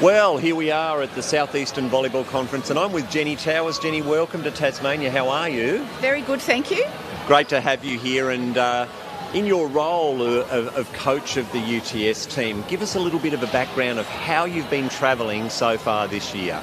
Well, here we are at the Southeastern Volleyball Conference, and I'm with Jenny Towers. Jenny, welcome to Tasmania. How are you? Very good, thank you. Great to have you here, and in your role of coach of the UTS team, give us a little bit of a background of how you've been travelling so far this year.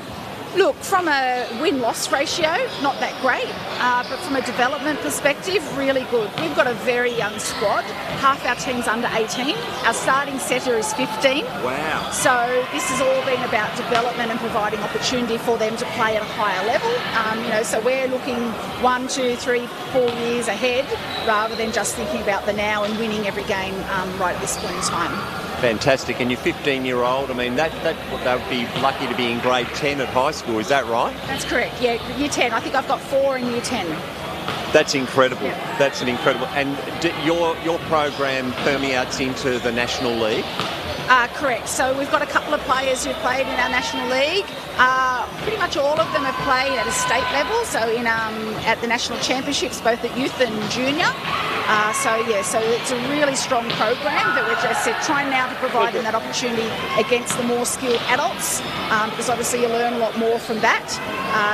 Look, from a win-loss ratio, not that great, but from a development perspective, really good. We've got a very young squad. Half our team's under 18. Our starting setter is 15. Wow. So this has all been about development and providing opportunity for them to play at a higher level. So we're looking 1, 2, 3, 4 years ahead rather than just thinking about the now and winning every game right at this point in time. Fantastic. And you're 15-year-old. I mean, that would be lucky to be in grade 10 at high school. Is that right? That's correct. Yeah, year 10. I think I've got 4 in year 10. That's incredible. Yeah. That's an incredible. And your program permeates into the National League? Correct. So we've got a couple of players who've played in our National League. Pretty much all of them have played at a state level, so at the National Championships, both at youth and junior. So it's a really strong program that we're just trying now to provide them that opportunity against the more skilled adults, because obviously you learn a lot more from that.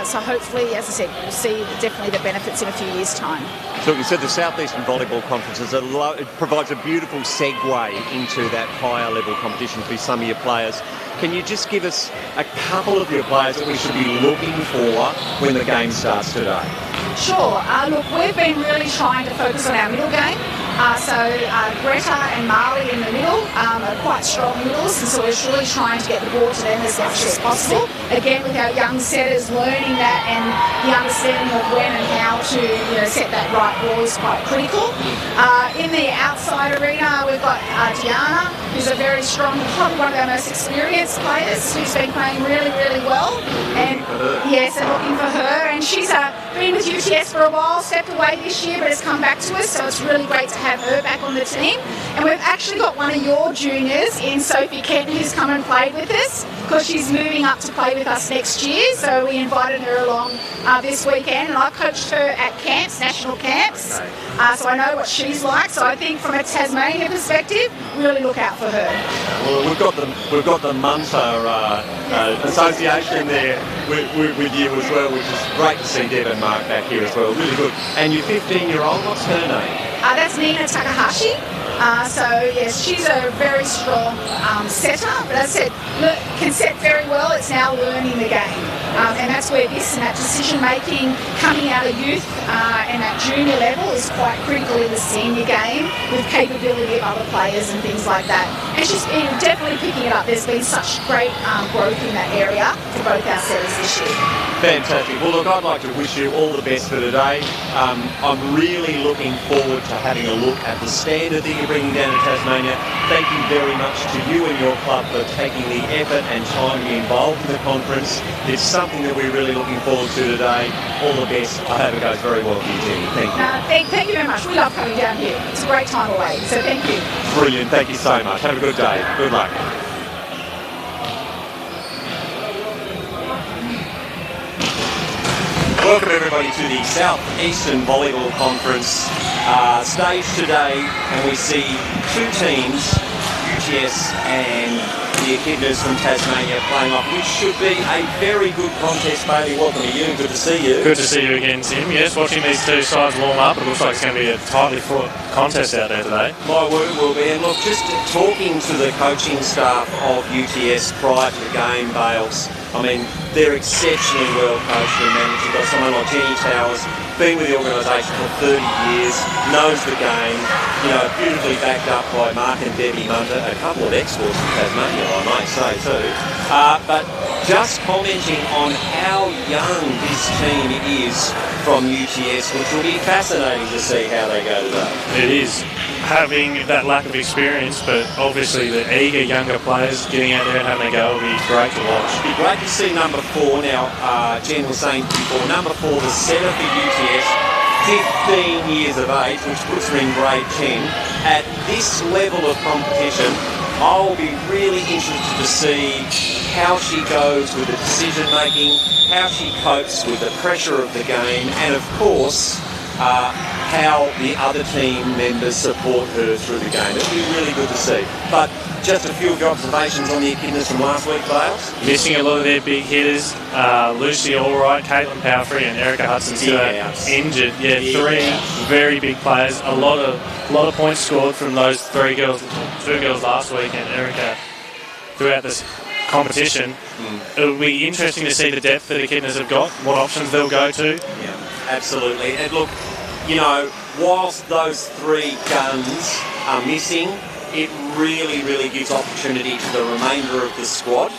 So hopefully, as I said, we'll see definitely the benefits in a few years' time. So you said the Southeastern Volleyball Conference it provides a beautiful segue into that higher level competition for some of your players. Can you just give us a couple of your players that we should be looking for when the game starts today? Sure. Look, we've been really trying to focus on our middle game. Greta and Marley in the middle are quite strong middles, and so we're really trying to get the ball to them as much as possible. Again, with our young setters learning that, and the understanding of when and how to set that right ball is quite critical. In the outside arena, we've got Diana, who's a very strong, probably one of our most experienced players, who's been playing really, really well. And yes, and looking for her. And she's been with UTS for a while, stepped away this year, but has come back to us, so it's really great to have her back on the team. And we've actually got one of your juniors in Sophie Kent, who's come and played with us, because she's moving up to play with us next year, so we invited her along this weekend, and I coached her at camps, national camps, so I know what she's like. So I think from a Tasmania perspective, really look out for her. Well, we've got the Moonah association there with you as well, which is great to see Deb and Mark back here as well. Really good. And your 15-year-old, what's her name? That's Nina Takahashi. Yes, she's a very strong setter, but as I said, can set very well. It's now learning the game. And that's where this and that decision making coming out of youth and at junior level is quite critical in the senior game, with capability of other players and things like that. And she's been definitely picking it up. There's been such great growth in that area for both our setters this year. Fantastic. Well, look, I'd like to wish you all the best for today. I'm really looking forward to having a look at the standard that you're bringing down to Tasmania. Thank you very much to you and your club for taking the effort and time to be involved in the conference. It's something that we're really looking forward to today. All the best. I hope it goes very well for you, Jenny. Thank you. Thank you very much. We love coming down here. It's a great time away, so thank you. Brilliant. Thank you so much. Have a good day. Good luck. Welcome everybody to the South Eastern Volleyball Conference stage today, and we see two teams, UTS and the Echidnas from Tasmania, playing off, which should be a very good contest. Bailey, welcome to you. Good to see you. Good to see you again, Tim. Yes, watching these two sides warm up, it looks like it's going to be a tightly fought contest out there today. My word will be. And look, just talking to the coaching staff of UTS prior to the game, Bales, I mean, they're exceptionally well coached and managed. You've got someone like Jenny Towers, been with the organisation for 30 years, knows the game, beautifully backed up by Mark and Debbie Munter, a couple of exports from Tasmania, I might say too. But just commenting on how young this team is from UTS, which will be fascinating to see how they go today. It is. Having that lack of experience, but obviously the eager younger players getting out there and having a go will be great to watch. It'll be great to see number 4 now. Jen was saying before, number 4, the setter for UTS, 15 years of age, which puts her in grade 10. At this level of competition, I'll be really interested to see how she goes with the decision making, how she copes with the pressure of the game, and of course, how the other team members support her through the game. It'll be really good to see. But just a few of your observations on the Echidnas from last week, Bales? Missing a lot of their big hitters. Lucy Allwright, Caitlin Powerfree and Erica Hudson still injured. Yeah, 3 very big players. A lot of points scored from those 2 girls last week, and Erica throughout this competition. It'll be interesting to see the depth that the Echidnas have got, what options they'll go to. Yeah, absolutely. And look, whilst those 3 guns are missing, it really, really gives opportunity to the remainder of the squad.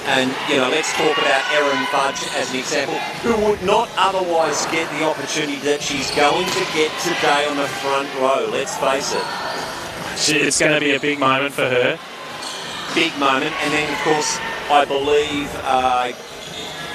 And, let's talk about Erin Fudge as an example, who would not otherwise get the opportunity that she's going to get today on the front row, let's face it. It's going to be a big moment for her. Big moment. And then, of course, I believe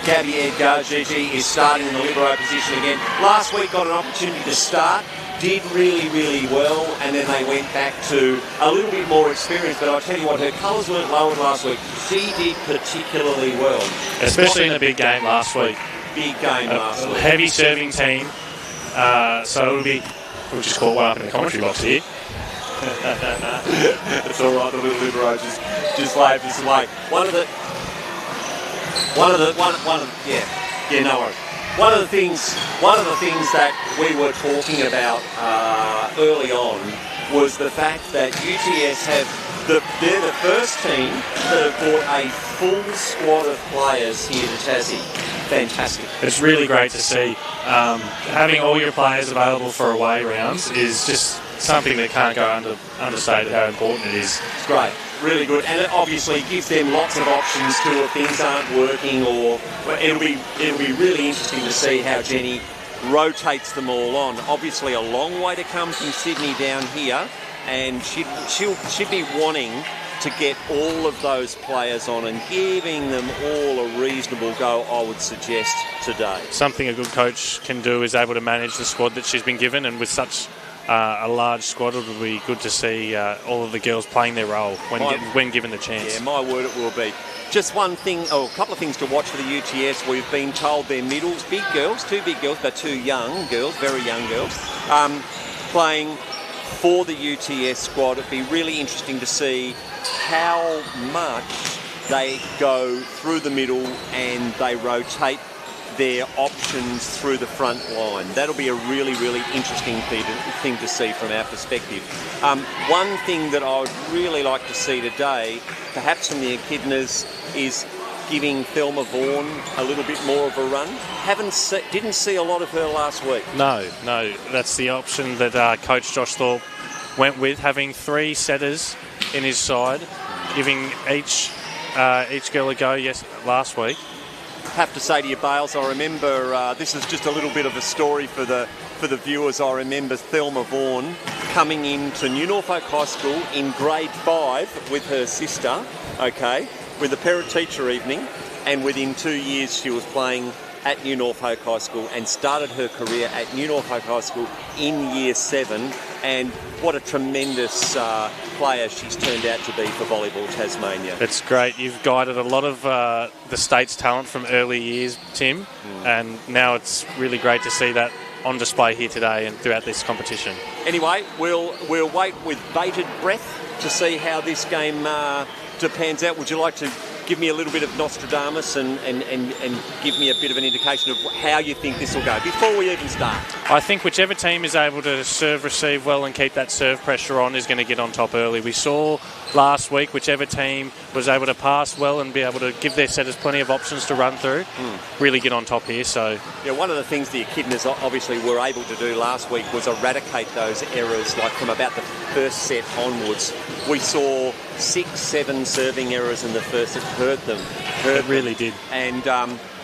Gabby Edgar, Gigi, is starting in the libero position again. Last week got an opportunity to start, did really, really well, and then they went back to a little bit more experience. But I'll tell you what, her colours weren't lowered last week. She did particularly well. Especially in the big game last week. Big game last week. Heavy serving team. So it'll be, we'll just call one up in the commentary box here. It's all right, the little libero just waved us away. One of the things that we were talking about early on was the fact that UTS they're the first team that have brought a full squad of players here to Tassie. Fantastic. It's really great to see. Having all your players available for away rounds is just something that can't go understated how important it is. It's great. Really good, and it obviously gives them lots of options too if things aren't working, or it'll be really interesting to see how Jenny rotates them all on. Obviously a long way to come from Sydney down here, and she'd be wanting to get all of those players on and giving them all a reasonable go, I would suggest, today. Something a good coach can do is able to manage the squad that she's been given, and with such a large squad, it will be good to see all of the girls playing their role when given the chance. Yeah, my word, it will be. Just one thing, a couple of things to watch for the UTS. We've been told they're middles, big girls, two big girls, but two young girls, very young girls, playing for the UTS squad. It'd be really interesting to see how much they go through the middle and they rotate their options through the front line. That'll be a really, really interesting thing to see from our perspective. One thing that I would really like to see today, perhaps from the Echidnas, is giving Thelma Vaughan a little bit more of a run. Didn't see a lot of her last week. No, that's the option that Coach Josh Thorpe went with, having 3 setters in his side, giving each girl a go last week. Have to say to you, Bales, I remember, this is just a little bit of a story for the viewers. I remember Thelma Vaughan coming into New Norfolk High School in grade 5 with her sister, with a parent-teacher evening, and within 2 years she was playing at New Norfolk High School and started her career at New Norfolk High School in year 7, and what a tremendous player she's turned out to be for Volleyball Tasmania. It's great. You've guided a lot of the state's talent from early years, Tim, and now it's really great to see that on display here today and throughout this competition. Anyway, we'll wait with bated breath to see how this game pans out. Would you like to give me a little bit of Nostradamus and give me a bit of an indication of how you think this will go before we even start? I think whichever team is able to serve, receive well and keep that serve pressure on is going to get on top early. We saw last week whichever team was able to pass well and be able to give their setters plenty of options to run through, really get on top here. So yeah, one of the things the Echidnas obviously were able to do last week was eradicate those errors, like from about the first set onwards. We saw 6-7 serving errors in the first set. Hurt them. It really did. And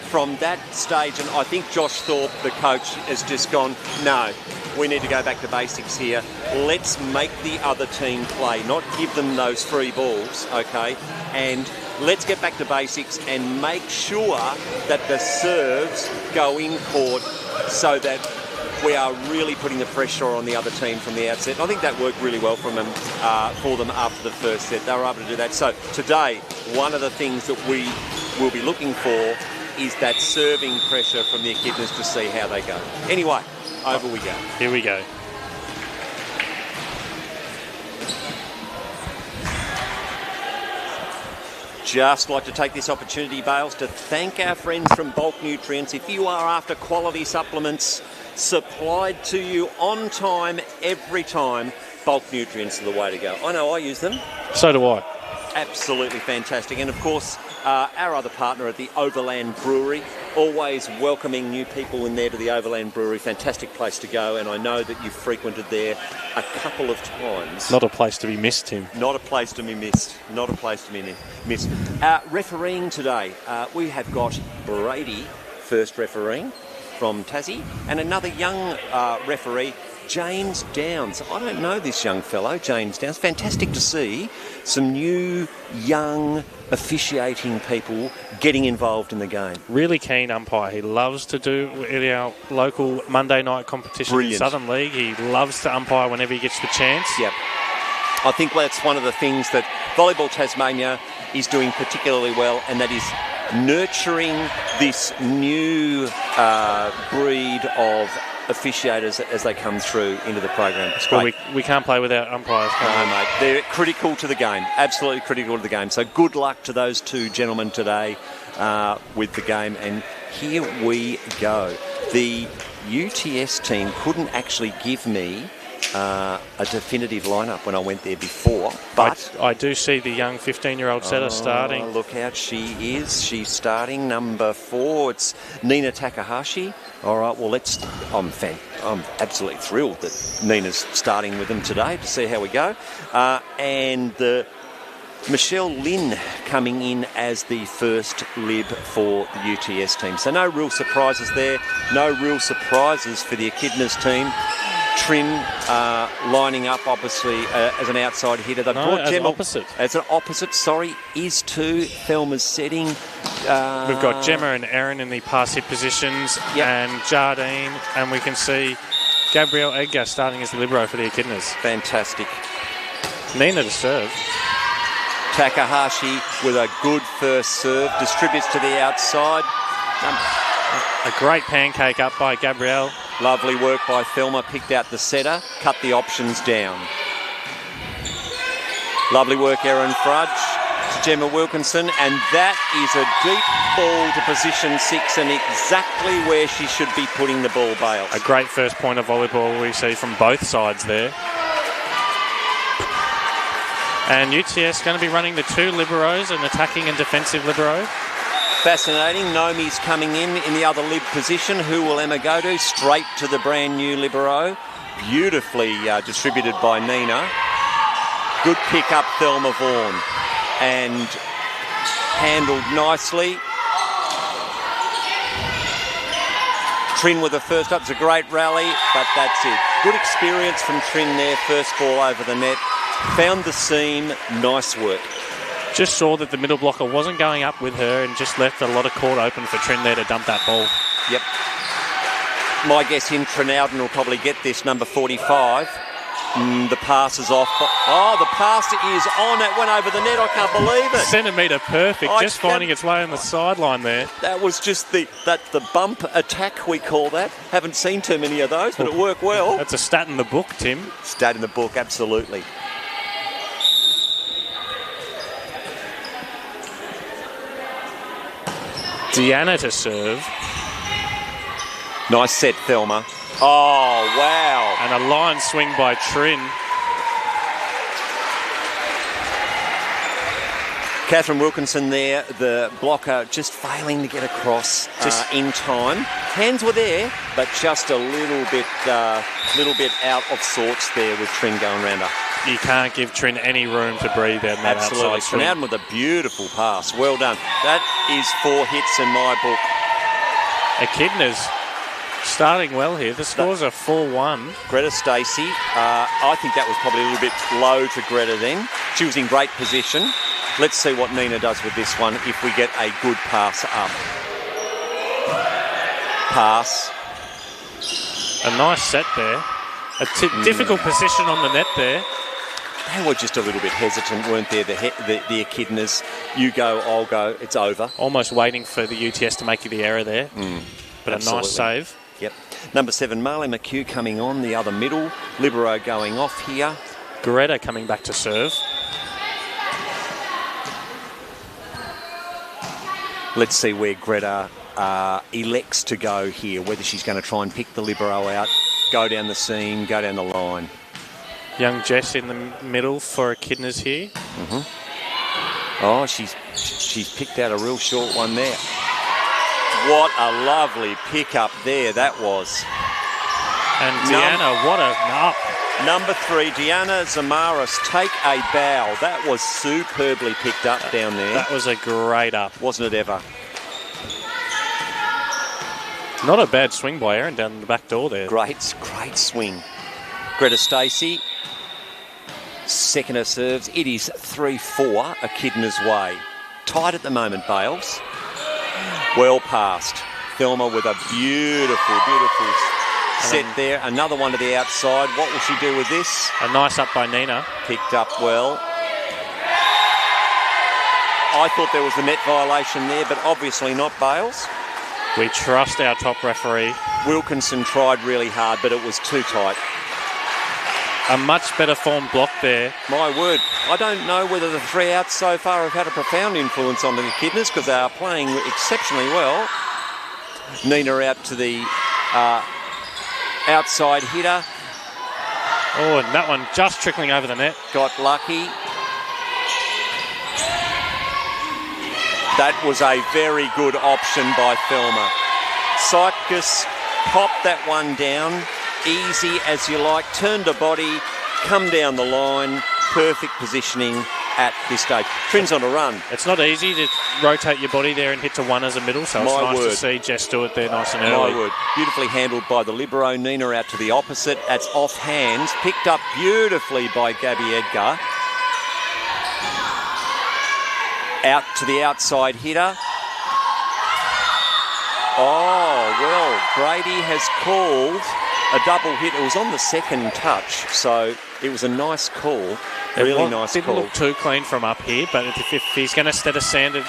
from that stage, and I think Josh Thorpe, the coach, has just gone, no, we need to go back to basics here. Let's make the other team play, not give them those free balls, and let's get back to basics and make sure that the serves go in court so that we are really putting the pressure on the other team from the outset. And I think that worked really well for them after the first set. They were able to do that. So today, one of the things that we will be looking for is that serving pressure from the Echidnas to see how they go. Anyway, over we go. Here we go. Just like to take this opportunity, Bales, to thank our friends from Bulk Nutrients. If you are after quality supplements supplied to you on time, every time, Bulk Nutrients are the way to go. I know I use them. So do I. Absolutely fantastic. And of course, our other partner at the Overland Brewery, always welcoming new people in there to the Overland Brewery. Fantastic place to go, and I know that you've frequented there a couple of times. Not a place to be missed, Tim. Not a place to be missed. Not a place to be missed. Refereeing today, we have got Brady, first refereeing from Tassie, and another young referee, James Downs. I don't know this young fellow, James Downs. Fantastic to see some new, young, officiating people getting involved in the game. Really keen umpire. He loves to do in our local Monday night competition in Southern League. He loves to umpire whenever he gets the chance. Yep. I think that's one of the things that Volleyball Tasmania is doing particularly well, and that is nurturing this new breed of officiators as they come through into the program. It's great. Well, we can't play without umpires, no, mate. They're critical to the game. Absolutely critical to the game. So good luck to those two gentlemen today with the game. And here we go. The UTS team couldn't actually give me a definitive lineup when I went there before. But I do see the young 15-year-old setter starting. Look out, she is. She's starting number 4. It's Nina Takahashi. All right, well, I'm absolutely thrilled that Nina's starting with them today to see how we go. And Michelle Lynn coming in as the first lib for the UTS team. So no real surprises there. No real surprises for the Echidnas team. Trin lining up, obviously, as an outside hitter. They brought as Gemma, an opposite. As an opposite, sorry, is to Thelma's setting. We've got Gemma and Erin in the pass hit positions, and Jardine, and we can see Gabrielle Edgar starting as the libero for the Echidnas. Fantastic. Nina to serve. Takahashi with a good first serve, distributes to the outside. A great pancake up by Gabrielle. Lovely work by Thelma, picked out the setter, cut the options down. Lovely work, Erin Frudge to Gemma Wilkinson, and that is a deep ball to position 6 and exactly where she should be putting the ball, Bales. A great first point of volleyball we see from both sides there. And UTS going to be running the 2 liberos, an attacking and defensive libero. Fascinating. Nomi's coming in the other lib position. Who will Emma go to? Straight to the brand new libero. Beautifully distributed by Nina. Good pick up, Thelma Vaughan. And handled nicely. Trin with the first up. It's a great rally, but that's it. Good experience from Trin there. First ball over the net. Found the seam. Nice work. Just saw that the middle blocker wasn't going up with her and just left a lot of court open for Trin there to dump that ball. Yep. My guess in Trinowden will probably get this, number 45. The pass is off. Oh, the pass is on. It went over the net. I can't believe it. Centimetre perfect, just finding its way on the sideline there. That was just the bump attack, we call that. Haven't seen too many of those, but it worked well. That's a stat in the book, Tim. Stat in the book, absolutely. Deanna to serve. Nice set, Thelma. Oh, wow. And a line swing by Trin. Catherine Wilkinson there, the blocker, just failing to get across in time. Hands were there, but just a little bit out of sorts there with Trin going round her. You can't give Trin any room to breathe out in that Absolutely. outside swing. Trin with a beautiful pass. Well done. That is 4 hits in my book. Echidnas starting well here. The scores are 4-1. Greta Stacey. I think that was probably a little bit low to Greta then. She was in great position. Let's see what Nina does with this one if we get a good pass up. Pass. A nice set there. A difficult position on the net there. They were just a little bit hesitant, weren't they, the Echidnas? You go, I'll go, it's over. Almost waiting for the UTS to make the error there. But absolutely. A nice save. Yep. Number 7, Marley McHugh coming on, the other middle. Libero going off here. Greta coming back to serve. Let's see where Greta elects to go here, whether she's going to try and pick the libero out, go down the seam, go down the line. Young Jess in the middle for Echidnas here. Oh, she's picked out a real short one there. What a lovely pick up there that was. And Deanna, what a up. Number 3, Deanna Zamaris, take a bow. That was superbly picked up down there. That was a great up. Wasn't it ever? Not a bad swing by Erin down the back door there. Great swing. Greta Stacey, second her serves. It is 3-4 Echidna's way. Tied at the moment, Bales. Well passed. Thelma with a beautiful set there. Another one to the outside. What will she do with this? A nice up by Nina. Picked up well. I thought there was a net violation there, but obviously not, Bales. We trust our top referee. Wilkinson tried really hard, but it was too tight. A much better form block there. My word. I don't know whether the 3 outs so far have had a profound influence on the Echidnas because they are playing exceptionally well. Nina out to the outside hitter. Oh, and that one just trickling over the net. Got lucky. That was a very good option by Thelma. Cypkus popped that one down, easy as you like, turned her body, come down the line, perfect positioning at this stage. Trin's on a run. It's not easy to rotate your body there and hit to one as a middle, so it's nice to see Jess do it there nice and early. My word. Beautifully handled by the libero. Nina out to the opposite. That's off hands. Picked up beautifully by Gabby Edgar. Out to the outside hitter. Oh, well, Brady has called a double hit. It was on the second touch, so it was a nice call. Really nice call. Didn't look too clean from up here, but if he's going to set a standard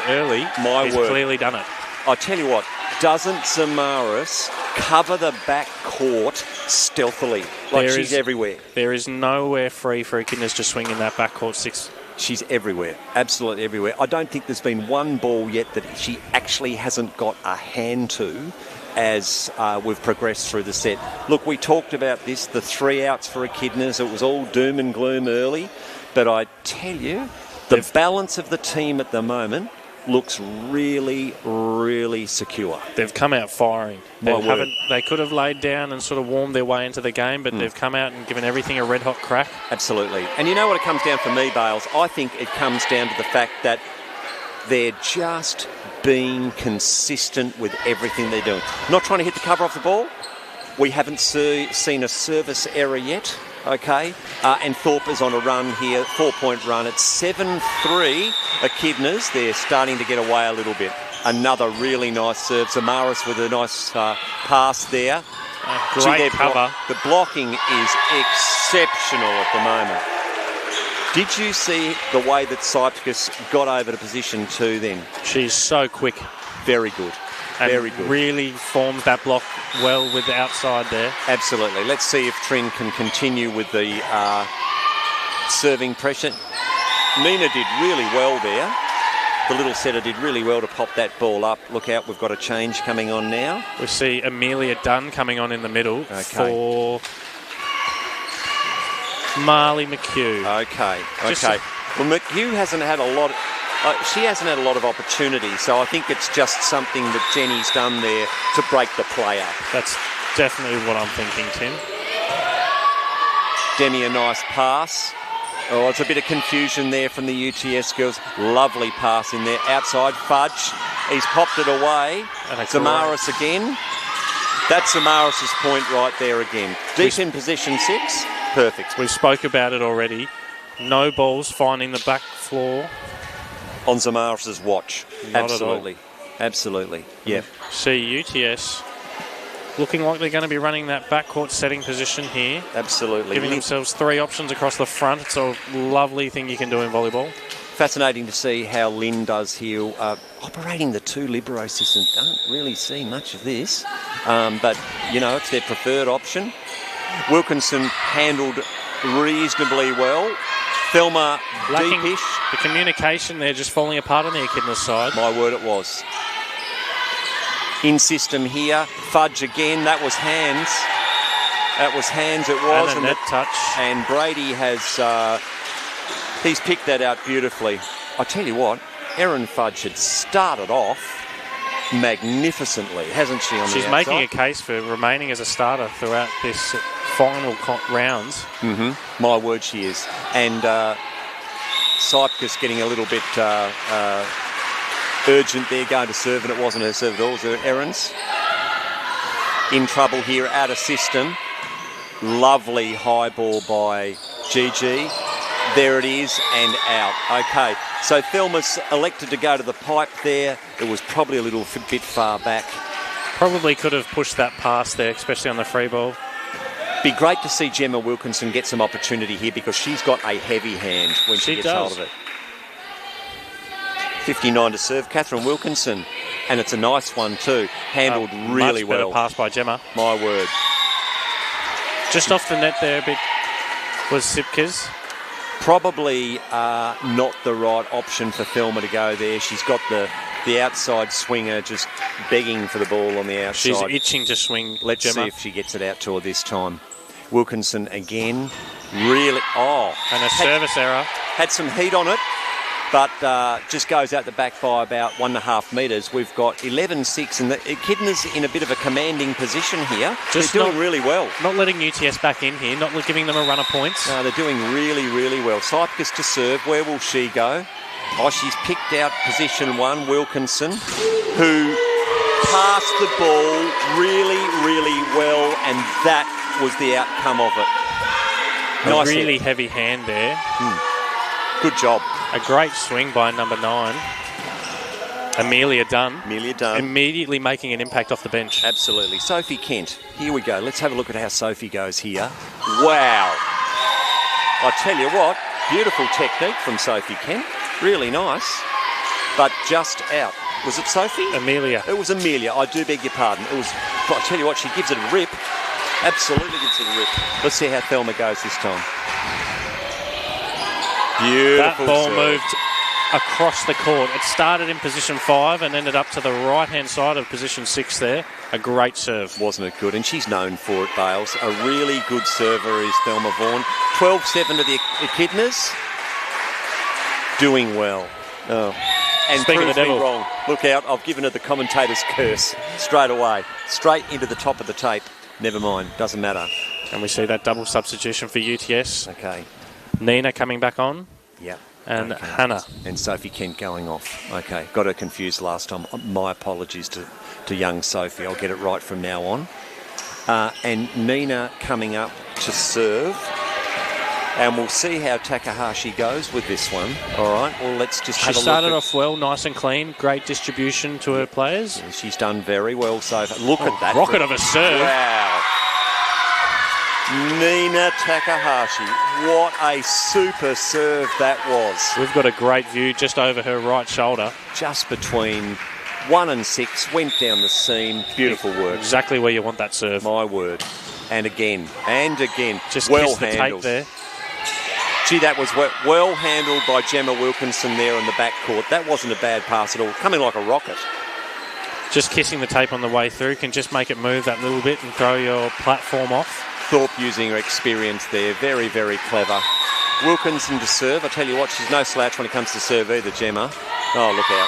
early, he's clearly done it. I tell you what, doesn't Zamaris cover the back court stealthily? Like she's everywhere. There is nowhere free for Echidnas to swing in that back court 6. She's everywhere, absolutely everywhere. I don't think there's been one ball yet that she actually hasn't got a hand to as we've progressed through the set. Look, we talked about this, the 3 outs for Echidnas. It was all doom and gloom early, but I tell you, the balance of the team at the moment looks really, really secure. They've come out firing. They could have laid down and sort of warmed their way into the game, but they've come out and given everything a red-hot crack. Absolutely. And you know what it comes down for me, Bales? I think it comes down to the fact that they're just being consistent with everything they're doing. Not trying to hit the cover off the ball. We haven't seen a service error yet. Okay, and Thorpe is on a run here, 4-point run. It's 7-3 Echidnas. They're starting to get away a little bit. Another really nice serve. Zamaris with a nice pass there. Great cover. The blocking is exceptional at the moment. Did you see the way that Cypkus got over to position 2 then? She's so quick. Very good. And very good. Really formed that block well with the outside there. Absolutely. Let's see if Trin can continue with the serving pressure. Nina did really well there. The little setter did really well to pop that ball up. Look out, we've got a change coming on now. We see Amelia Dunn coming on in the middle for Marley McHugh. Okay. Well, McHugh hasn't had a lot... she hasn't had a lot of opportunity, so I think it's just something that Jenny's done there to break the play up. That's definitely what I'm thinking, Tim. Demi, a nice pass. Oh, it's a bit of confusion there from the UTS girls. Lovely pass in there. Outside, Fudge. He's popped it away. Zamaris again. That's Zamaris' point right there again. Deep in position 6. Perfect. We spoke about it already. No balls finding the back floor. On Zamaris' watch. Not absolutely. Absolutely. Yeah. See UTS looking like they're going to be running that backcourt setting position here. Absolutely. Giving themselves 3 options across the front. It's a lovely thing you can do in volleyball. Fascinating to see how Lynn does here. Operating the 2 libero system. Don't really see much of this. But, you know, it's their preferred option. Wilkinson handled reasonably well. Thelma deepish. The communication there just falling apart on the Echidnas side. My word, it was. In system here. Fudge again. That was hands. That was hands. It was. And a net touch. And Brady has... he's picked that out beautifully. I tell you what, Erin Fudge had started off magnificently, hasn't she, on the outside? She's making a case for remaining as a starter throughout this final rounds. My word, she is. And Cypkus getting a little bit urgent there, going to serve, and it wasn't her serve at all. It was Erin's. In trouble here, out of system. Lovely high ball by Gigi. There it is, and out. Okay, so Thelma's elected to go to the pipe there. It was probably a little bit far back. Probably could have pushed that past there, especially on the free ball. Be great to see Gemma Wilkinson get some opportunity here because she's got a heavy hand when she gets hold of it. 59 to serve, Catherine Wilkinson. And it's a nice one too. Handled really well. Much better pass by Gemma. My word. Just off the net there a bit was Sipkas. Probably not the right option for Thelma to go there. She's got the outside swinger just begging for the ball on the outside. She's itching to swing. Let's Gemma. see if she gets it out to her this time. Wilkinson again. Really, and a service error. Had some heat on it, but just goes out the back by about 1.5 metres. We've got 11-6, and the Echidnas in a bit of a commanding position here. Just they're doing really well. Not letting UTS back in here, not giving them a run of points. No, they're doing really, really well. Cypicus to serve. Where will she go? Oh, she's picked out position 1, Wilkinson, who passed the ball really, really well, and that was the outcome of it. A really heavy hand there. Good job. A great swing by number 9. Amelia Dunn. Immediately making an impact off the bench. Absolutely. Sophie Kent. Here we go. Let's have a look at how Sophie goes here. Wow. I tell you what, beautiful technique from Sophie Kent. Really nice. But just out. Was it Sophie? Amelia. It was Amelia. I do beg your pardon. It was. I tell you what, she gives it a rip. Absolutely gives it a rip. Let's see how Thelma goes this time. Beautiful. That ball serve. moved across the court. It started in position 5 and ended up to the right-hand side of position 6 there. A great serve. Wasn't it good? And she's known for it, Bales. A really good server is Thelma Vaughan. 12-7 to the Echidnas. Doing well. Oh. And Speaking of the devil. wrong. Look out, I've given her the commentator's curse straight away. Straight into the top of the tape. Never mind, doesn't matter. And we see that double substitution for UTS. Okay. Nina coming back on. Yep. And okay. Hannah. And Sophie Kent going off. Okay, got her confused last time. My apologies to young Sophie. I'll get it right from now on. And Nina coming up to serve. And we'll see how Takahashi goes with this one. All right, well, let's just have a look. She started off well, nice and clean. Great distribution to her players. Yeah, she's done very well so far. Look at that. Rocket of a serve. Wow. Nina Takahashi. What a super serve that was. We've got a great view just over her right shoulder. Just between 1 and 6. Went down the seam. Beautiful work. Exactly where you want that serve. My word. And again. And again. Just well kissed the handled. tape there. Gee, that was well handled by Gemma Wilkinson there in the backcourt. That wasn't a bad pass at all. Coming like a rocket. Just kissing the tape on the way through can just make it move that little bit and throw your platform off. Thorpe using her experience there. Very, very clever. Wilkinson to serve. I tell you what, she's no slouch when it comes to serve either, Gemma. Oh, look out.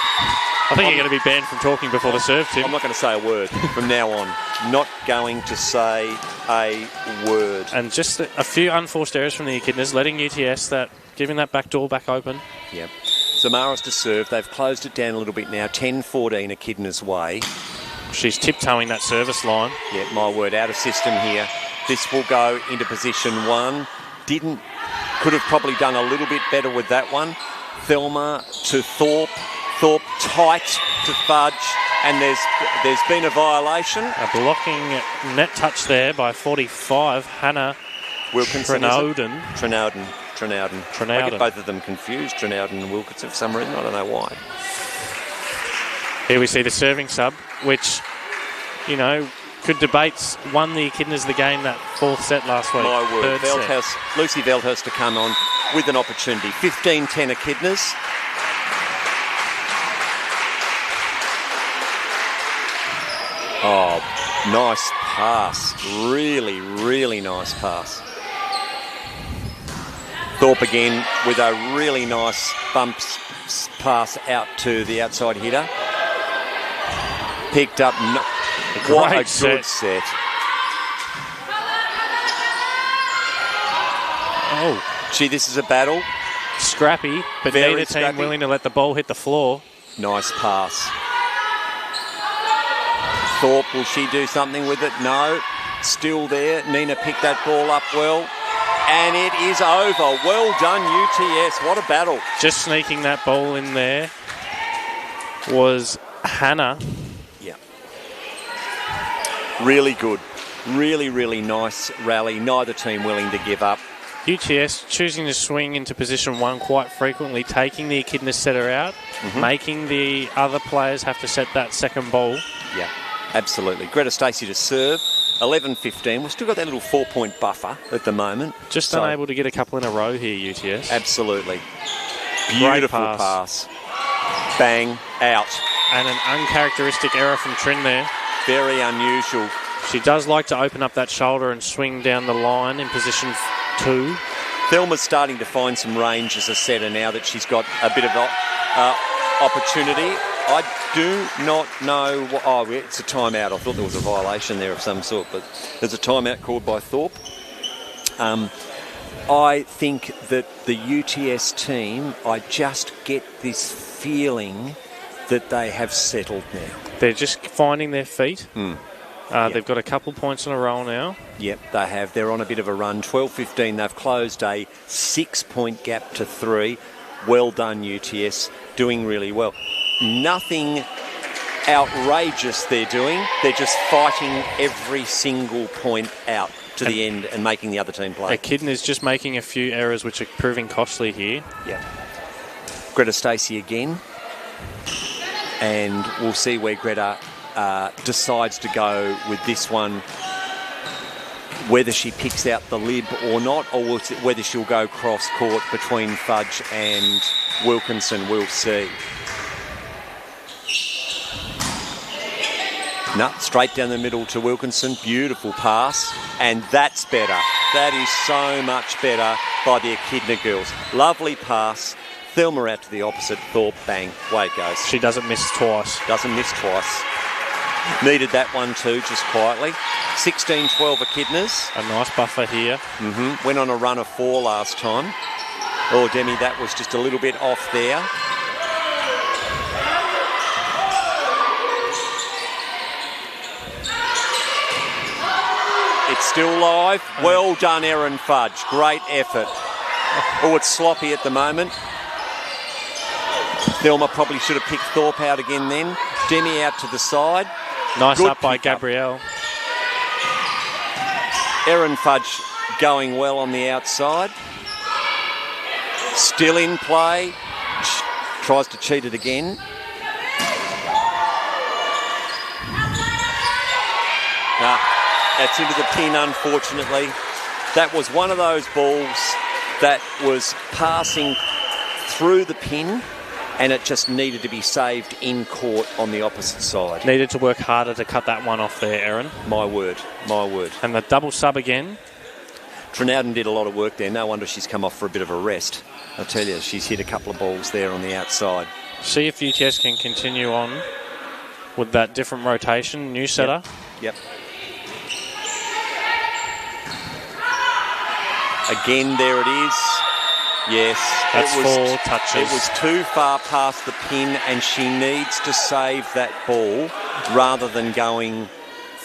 I think you're going to be banned from talking before the serve, Tim. I'm not going to say a word from now on. Not going to say a word. And just a few unforced errors from the Echidnas, letting UTS giving that back door back open. Yep. Zamara's to serve. They've closed it down a little bit now. 10-14 Echidnas way. She's tiptoeing that service line. Yeah, my word, out of system here. This will go into position 1. Could have probably done a little bit better with that one. Thelma to Thorpe. Thorpe tight to Fudge, and there's been a violation. A blocking net touch there by 45. Hannah Wilkinson. Trinauden. I get both of them confused, Trinauden and Wilkinson, for some reason. I don't know why. Here we see the serving sub, which, could debate won the Echidnas the game that 4th set last week. My word. Lucy Veldhurst to come on with an opportunity. 15-10 Echidnas. Oh, nice pass. Really, really nice pass. Thorpe again with a really nice bump pass out to the outside hitter. Picked up. What a good set. Oh. Gee, this is a battle. Scrappy, but neither team willing to let the ball hit the floor. Nice pass. Thorpe, will she do something with it? No. Still there. Nina picked that ball up well. And it is over. Well done, UTS. What a battle. Just sneaking that ball in there was Hannah. Yeah. Really good. Really, really nice rally. Neither team willing to give up. UTS choosing to swing into position 1 quite frequently, taking the Echidna setter out, making the other players have to set that second ball. Yeah. Absolutely. Greta Stacey to serve. 11-15. We've still got that little 4-point buffer at the moment. Just unable to get a couple in a row here, UTS. Absolutely. Beautiful pass. Bang. Out. And an uncharacteristic error from Trin there. Very unusual. She does like to open up that shoulder and swing down the line in position 2. Thelma's starting to find some range as a setter now that she's got a bit of opportunity. I do not know... it's a timeout. I thought there was a violation there of some sort, but there's a timeout called by Thorpe. I think that the UTS team, I just get this feeling that they have settled now. They're just finding their feet. They've got a couple points in a row now. Yep, they have. They're on a bit of a run. 12-15, they've closed a 6-point gap to 3. Well done, UTS. Doing really well. Nothing outrageous they're doing. They're just fighting every single point out to the end and making the other team play. Echidna's just making a few errors which are proving costly here. Yeah. Greta Stacey again. And we'll see where Greta decides to go with this one, whether she picks out the lib or not, or whether she'll go cross-court between Fudge and Wilkinson. We'll see. No, straight down the middle to Wilkinson. Beautiful pass. And that's better. That is so much better by the Echidna girls. Lovely pass. Thelma out to the opposite. Thorpe, bang, away it goes. She doesn't miss twice. Doesn't miss twice. Needed that one too, just quietly. 16-12 Echidnas. A nice buffer here. Went on a run of 4 last time. Oh, Demi, that was just a little bit off there. It's still live. Well done, Erin Fudge. Great effort. Oh, it's sloppy at the moment. Thelma probably should have picked Thorpe out again then. Demi out to the side. Nice Good up by Gabrielle. Erin Fudge going well on the outside. Still in play. Tries to cheat it again. That's into the pin, unfortunately. That was one of those balls that was passing through the pin, and it just needed to be saved in court on the opposite side. Needed to work harder to cut that one off there, Erin. My word, my word. And the double sub again. Trinowden did a lot of work there. No wonder she's come off for a bit of a rest. I'll tell you, she's hit a couple of balls there on the outside. See if UTS can continue on with that different rotation. New setter. Yep. Again, there it is. Yes. That's 4 touches. It was too far past the pin, and she needs to save that ball rather than going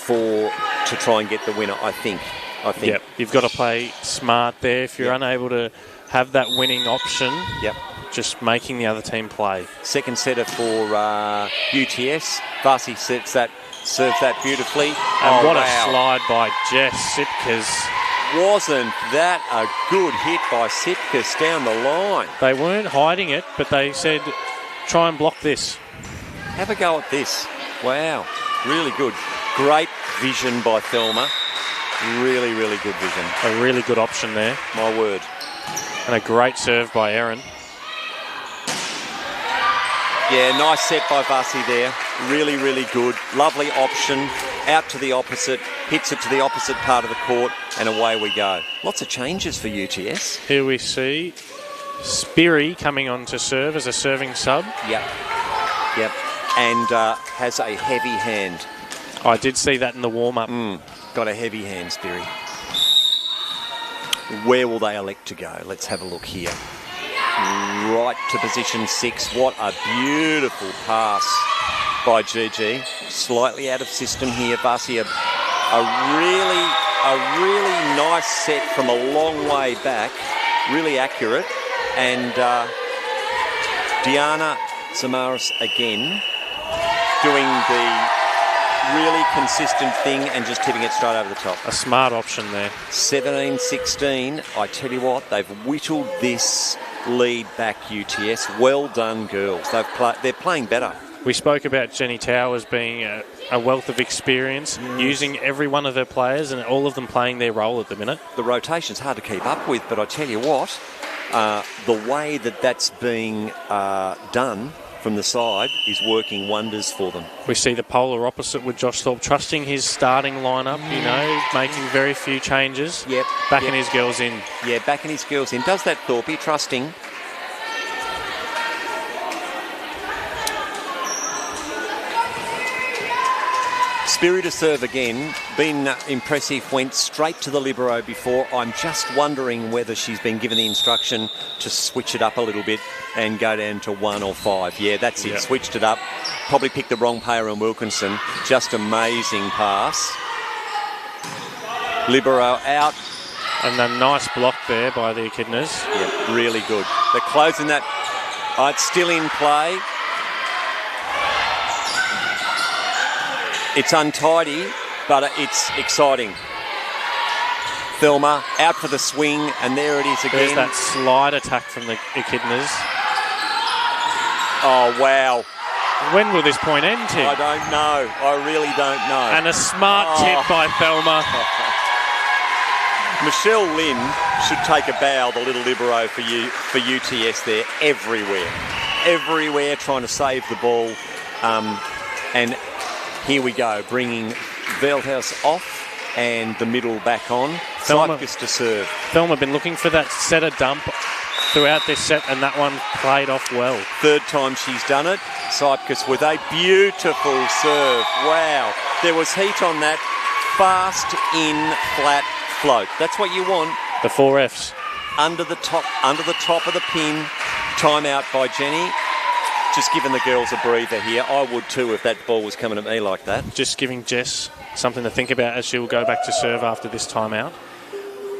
to try and get the winner, I think. Yep. You've got to play smart there. If you're unable to have that winning option, just making the other team play. Second setter for UTS. Vasi serves that beautifully. And what a slide by Jess Sipkas. Wasn't that a good hit by Sipkas down the line? They weren't hiding it, but they said, try and block this. Have a go at this. Wow. Really good. Great vision by Thelma. Really, really good vision. A really good option there. My word. And a great serve by Erin. Yeah, nice set by Vasi there. Really, really good. Lovely option. Out to the opposite. Hits it to the opposite part of the court. And away we go. Lots of changes for UTS. Here we see Speary coming on to serve as a serving sub. Yep. And has a heavy hand. I did see that in the warm-up. Got a heavy hand, Speary. Where will they elect to go? Let's have a look here. Right to position 6. What a beautiful pass by Gigi. Slightly out of system here. Vasi, a really nice set from a long way back. Really accurate. And Diana Samaras again doing the really consistent thing and just tipping it straight over the top. A smart option there. 17-16. I tell you what, they've whittled this lead back, UTS. Well done, girls. They're playing better. We spoke about Jenny Towers being a wealth of experience, using every one of her players and all of them playing their role at the minute. The rotation's hard to keep up with, but I tell you what, the way that that's being done from the side is working wonders for them. We see the polar opposite with Josh Thorpe, trusting his starting lineup, you know, making very few changes. Yep. Backing his girls in. Yeah, backing his girls in. Does that, Thorpe, trusting. Spiri to serve again. Been impressive. Went straight to the libero before. I'm just wondering whether she's been given the instruction to switch it up a little bit and go down to 1 or 5. Yeah, that's it. Switched it up. Probably picked the wrong player on Wilkinson. Just amazing pass. Libero out. And a nice block there by the Echidnas. Yeah, really good. They're closing that. It's still in play. It's untidy, but it's exciting. Thelma out for the swing, and there it is again. There's that slide attack from the Echidnas. Oh, wow. When will this point end, Tim? I don't know. I really don't know. And a smart tip by Thelma. Michelle Lynn should take a bow, the little libero for UTS there, everywhere. Everywhere trying to save the ball. And here we go, bringing Veldhouse off and the middle back on. Cyprus to serve. Thelma been looking for that setter dump throughout this set, and that one played off well. Third time she's done it. Cyprus with a beautiful serve. Wow. There was heat on that. Fast, in, flat, float. That's what you want. The 4 Fs. Under the top of the pin. Timeout by Jenny. Just giving the girls a breather here. I would too if that ball was coming at me like that. Just giving Jess something to think about as she'll go back to serve after this timeout.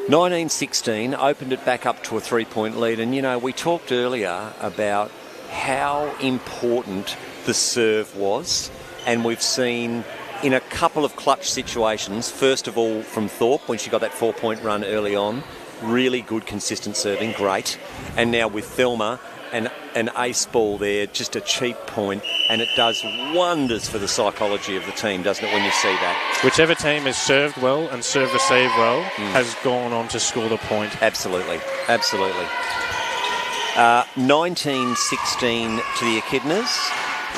19-16, opened it back up to a 3-point lead. And, you know, we talked earlier about how important the serve was. And we've seen in a couple of clutch situations, first of all from Thorpe when she got that 4-point run early on, really good consistent serving, great. And now with Thelma, an ace ball there, just a cheap point, and it does wonders for the psychology of the team, doesn't it, when you see that? Whichever team has served well and serve-receive well has gone on to score the point. Absolutely, absolutely. 19-16 to the Echidnas.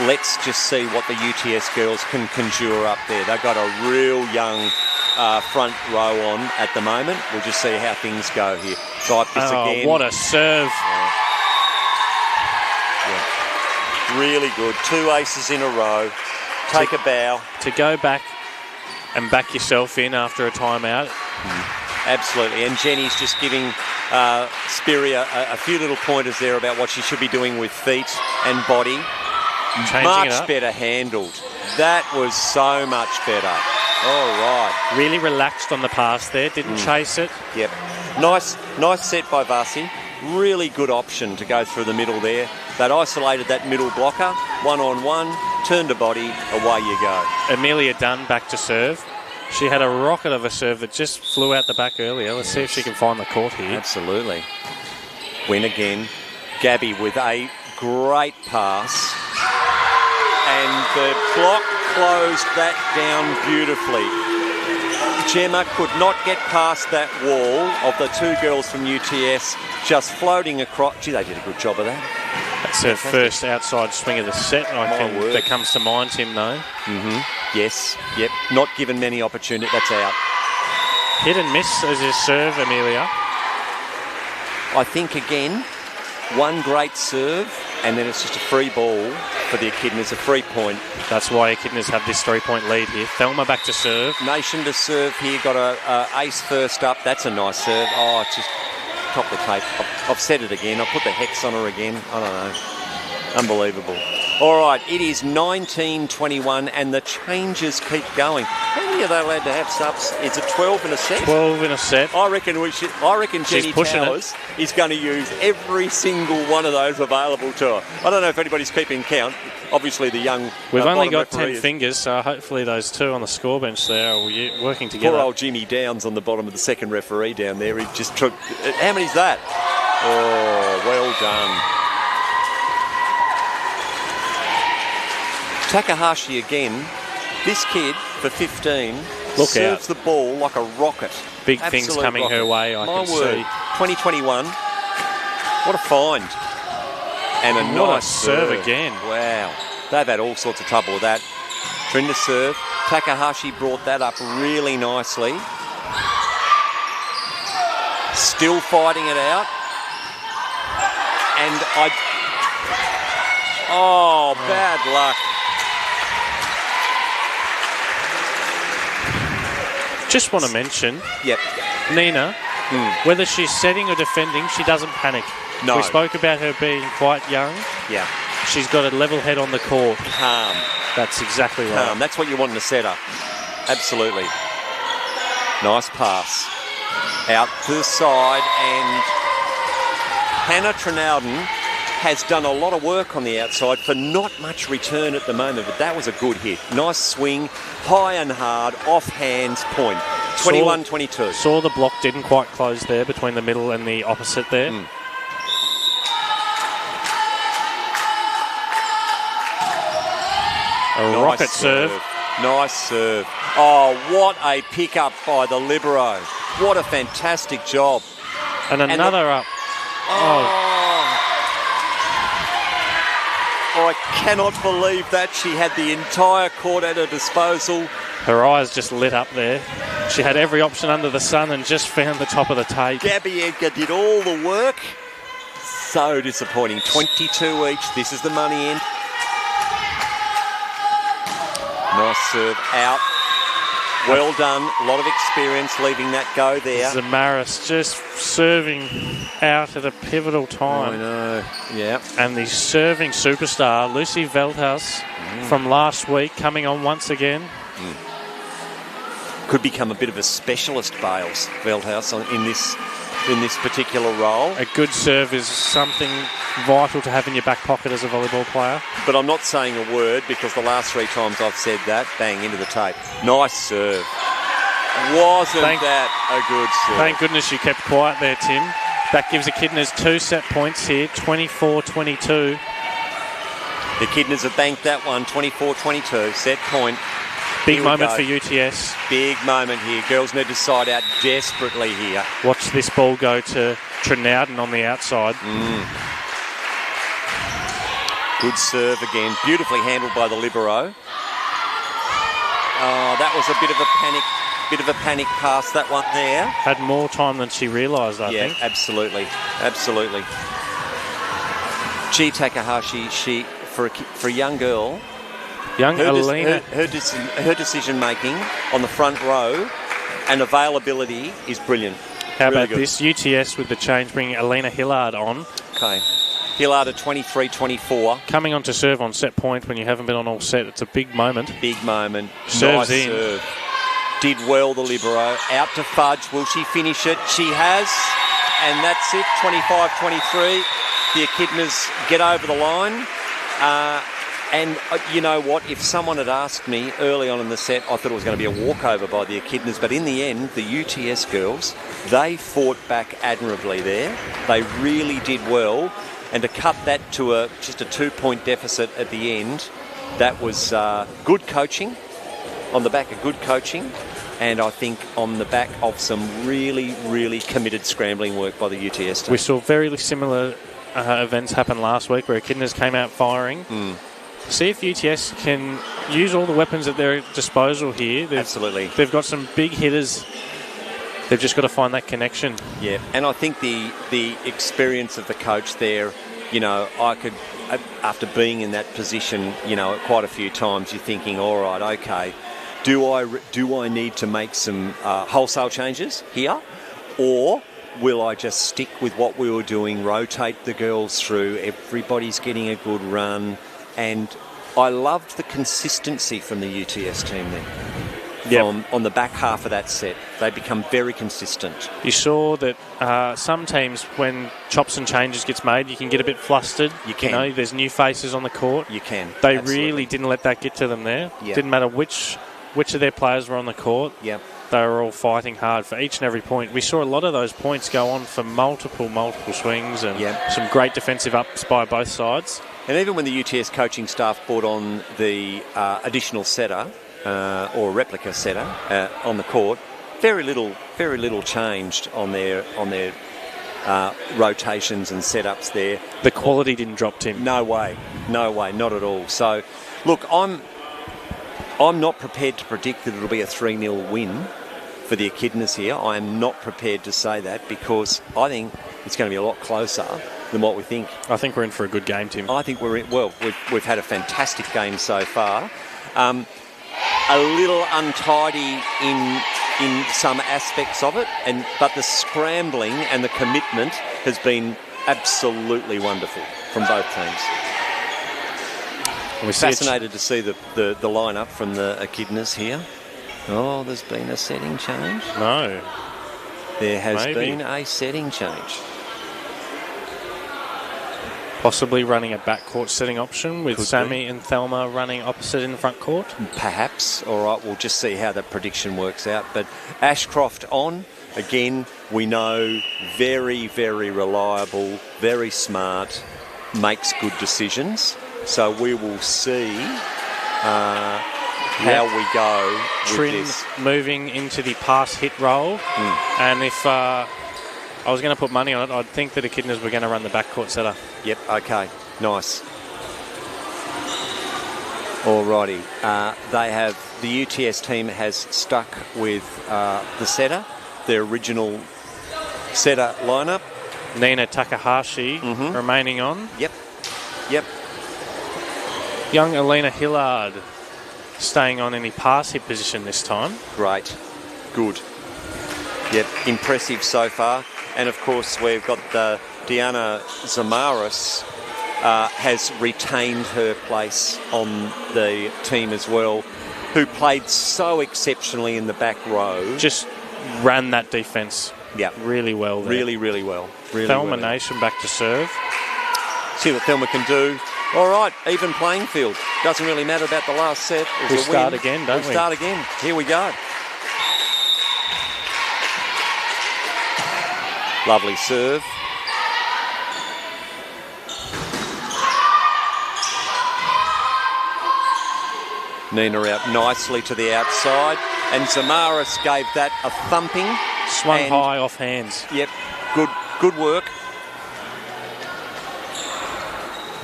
Let's just see what the UTS girls can conjure up there. They've got a real young front row on at the moment. We'll just see how things go here. Cyprus again. What a serve. Really good. 2 aces in a row. Take a bow. To go back and back yourself in after a timeout. Absolutely. And Jenny's just giving Spiri a few little pointers there about what she should be doing with feet and body. Much better handled. That was so much better. All right. Really relaxed on the pass there. Didn't chase it. Yep. Nice set by Vasi. Really good option to go through the middle there. That isolated that middle blocker, 1-on-1, turned a body, away you go. Amelia Dunn back to serve. She had a rocket of a serve that just flew out the back earlier. Let's see if she can find the court here. Absolutely. Win again. Gabby with a great pass. And the block closed that down beautifufully. Gemma could not get past that wall of the 2 girls from UTS just floating across. Gee, they did a good job of that. That's her first outside swing of the set, that comes to mind, Tim, though. Yes, yep. Not given many opportunities. That's out. Hit and miss as you serve, Amelia. I think, again, one great serve, and then it's just a free ball for the Echidnas, a free point. That's why Echidnas have this 3-point lead here. Thelma back to serve. Nation to serve here. Got a ace first up. That's a nice serve. Oh, it's just top the tape. I've said it again. I'll put the hex on her again. I don't know. Unbelievable. All right, it is 19-21, and the changes keep going. How many are they allowed to have subs? Is it 12 in a set? 12 in a set. I reckon Jenny Towers is going to use every single one of those available to her. I don't know if anybody's keeping count. Obviously, the young. We've only got 10 fingers, so hopefully those 2 on the score bench there are working together. Poor old Jimmy Downs on the bottom of the second referee down there. He just took. How many's that? Oh, well done. Takahashi again. This kid, for 15, serves the ball like a rocket. Big things coming her way, I can see. 2021. What a find. And a What a nice serve again. Wow. They've had all sorts of trouble with that. Trinda serve. Takahashi brought that up really nicely. Still fighting it out. And bad luck. Just want to mention, Yep. Nina, whether she's setting or defending, she doesn't panic. No. We spoke about her being quite young. Yeah. She's got a level head on the court. Calm. That's exactly right. That's what you want in a setter. Absolutely. Nice pass. Out to the side, and Hannah Trinowden has done a lot of work on the outside for not much return at the moment, but that was a good hit. Nice swing, high and hard, off hands, point. 21-22. Saw the block didn't quite close there between the middle and the opposite there. A rocket serve. Nice serve. Oh, what a pickup by the libero. What a fantastic job. And another up. I cannot believe that. She had the entire court at her disposal. Her eyes just lit up there. She had every option under the sun and just found the top of the tape. Gabby Edgar did all the work. So disappointing. 22 each. This is the money end. Nice serve out. Well done. A lot of experience leaving that go there. Zamaris just serving out at a pivotal time. I know. Yeah. And the serving superstar, Lucy Veldhuis, from last week, coming on once again. Could become a bit of a specialist, Bales, Veldhuis, in this particular role. A good serve is something vital to have in your back pocket as a volleyball player. But I'm not saying a word, because the last 3 times I've said that, bang, into the tape. Nice serve. Wasn't that a good serve? Thank goodness you kept quiet there, Tim. That gives Echidnas 2 set points here, 24-22. The Echidnas have banked that one, 24-22, set point. Big moment for UTS. Big moment here. Girls need to side out desperately here. Watch this ball go to Trinowden on the outside. Good serve again. Beautifully handled by the libero. Oh, that was a bit of a panic pass, that one there. Had more time than she realised, I think. Yeah, absolutely. Absolutely. Gee, Takahashi, for a young girl, Alina. Her decision-making on the front row and availability is brilliant. How really about good. this? UTS with the change, bringing Alina Hillard on. Okay. Hillard at 23-24. Coming on to serve on set point when you haven't been on all set. It's a big moment. Big moment. Serves nice in. Serve. Did well, the libero. Out to Fudge. Will she finish it? She has. And that's it. 25-23. The Echidnas get over the line. And you know what? If someone had asked me early on in the set, I thought it was going to be a walkover by the Echidnas. But in the end, the UTS girls, they fought back admirably there. They really did well. And to cut that to just a 2-point deficit at the end, that was good coaching, on the back of good coaching. And I think on the back of some really, really committed scrambling work by the UTS team. We saw very similar events happen last week where Echidnas came out firing. See if UTS can use all the weapons at their disposal here. Absolutely. They've got some big hitters. They've just got to find that connection. Yeah, and I think the experience of the coach there, you know, I could, after being in that position, you know, quite a few times, you're thinking, all right, okay, do I need to make some wholesale changes here, or will I just stick with what we were doing, rotate the girls through, everybody's getting a good run? And I loved the consistency from the UTS team then. On the back half of that set, they become very consistent. You saw that some teams, when chops and changes gets made, you can get a bit flustered. You can. You know, there's new faces on the court. You can. They Absolutely. really didn't let that get to them there. Yep. Didn't matter which of their players were on the court. Yep. They were all fighting hard for each and every point. We saw a lot of those points go on for multiple swings and some great defensive ups by both sides. And even when the UTS coaching staff brought on the additional setter or replica setter on the court, very little changed on their rotations and setups there. The quality didn't drop, Tim. No way, not at all. So, look, I'm not prepared to predict that it'll be a 3-0 win for the Echidnas here. I am not prepared to say that because I think it's going to be a lot closer than what we think. I think we're in for a good game, Tim. I think we've had a fantastic game so far. A little untidy in some aspects of it, but the scrambling and the commitment has been absolutely wonderful from both teams. We're fascinated to see the lineup from the Echidnas here. Oh, there's been a setting change. No. There has been a setting change. Possibly running a backcourt setting option with Sammy and Thelma running opposite in the front court? Perhaps. All right, we'll just see how that prediction works out. But Ashcroft on. Again, we know very, very reliable, very smart, makes good decisions. So we will see how we go with this. Moving into the pass-hit role. And if I was going to put money on it, I'd think that Echidnas were going to run the backcourt setter. Yep, okay, nice. Alrighty, the UTS team has stuck with the setter, their original setter lineup. Nina Takahashi remaining on. Yep. Young Alina Hillard staying on any pass hit position this time. Great, good. Yep, impressive so far. And of course, we've got Diana Zamaris has retained her place on the team as well, who played so exceptionally in the back row. Just ran that defence really well there. Really, really well. Thelma Nation back to serve. See what Thelma can do. All right, even playing field. Doesn't really matter about the last set. We'll start again, don't we? We'll start again. Here we go. Lovely serve. Nina out nicely to the outside. And Zamaris gave that a thumping. Swung high off hands. Yep, good work.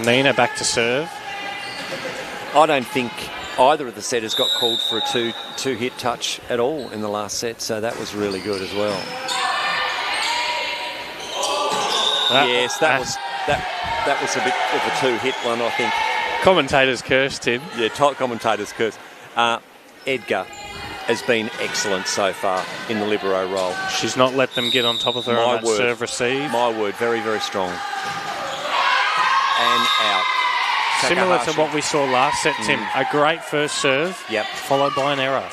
Nina back to serve. I don't think either of the setters got called for a two-hit touch at all in the last set, so that was really good as well. Yes, that was a bit of a two-hit one, I think. Commentator's curse, Tim. Yeah, commentator's curse. Edgar has been excellent so far in the libero role. She's not let them get on top of her on that serve receive. My word, very, very strong. And out. Similar to what we saw last set, Tim. A great first serve, followed by an error.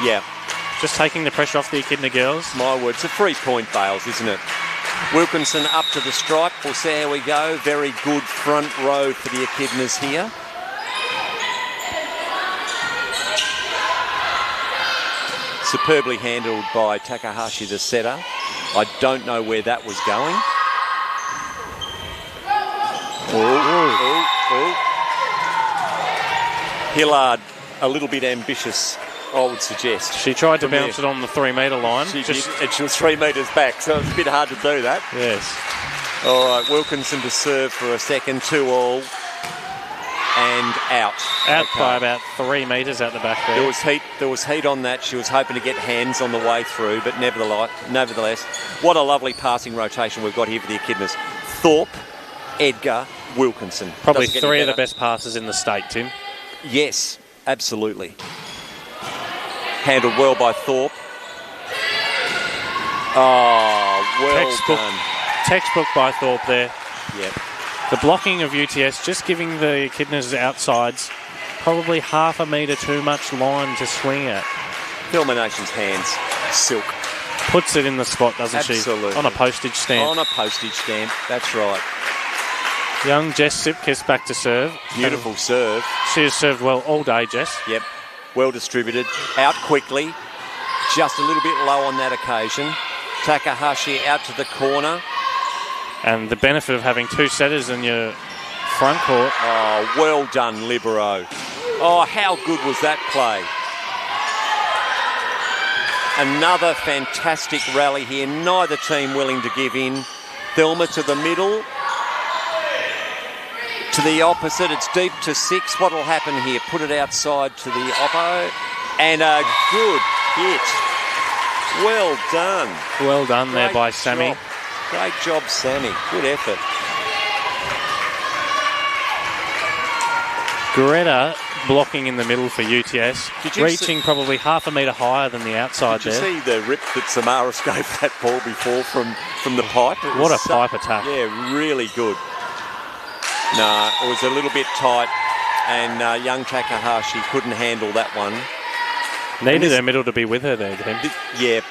Yeah. Just taking the pressure off the Echidna girls. My word, it's a 3-point Bales, isn't it? Wilkinson up to the stripe. We'll see how we go. Very good front row for the Echidnas here. Superbly handled by Takahashi, the setter. I don't know where that was going. Hillard, a little bit ambitious, I would suggest. She tried to bounce it on the 3-metre line. She was 3 metres back, so it's a bit hard to do that. Yes. All right, Wilkinson to serve for a second, 2-all, and out. Out by about 3 metres out the back there. There was heat on that. She was hoping to get hands on the way through, but nevertheless, what a lovely passing rotation we've got here for the Echidnas. Thorpe, Edgar, Wilkinson. Probably 3 of the best passes in the state, Tim. Yes, absolutely. Handled well by Thorpe. Oh, well done. Textbook by Thorpe there. Yep. The blocking of UTS just giving the Echidnas outsides probably half a metre too much line to swing at. Thelma Nation's hands, silk. Puts it in the spot, doesn't Absolutely. she? On a postage stamp. On a postage stamp, that's right. Young Jess Sipkiss back to serve. Beautiful serve. She has served well all day, Jess. Yep. Well distributed. Out quickly. Just a little bit low on that occasion. Takahashi out to the corner. And the benefit of having 2 setters in your front court. Oh, well done, libero. Oh, how good was that play? Another fantastic rally here. Neither team willing to give in. Thelma to the middle. To the opposite, it's deep to 6. What will happen here? Put it outside to the oppo. And a good hit. Well done. Well done there by Sammy. Job. Great job, Sammy. Good effort. Greta blocking in the middle for UTS, reaching probably half a metre higher than the outside there. Did you see the rip that Samaras gave that ball before from the pipe? What a pipe attack. Yeah, really good. No, it was a little bit tight, and young Takahashi couldn't handle that one. Needed her middle to be with her there, Tim. Yep.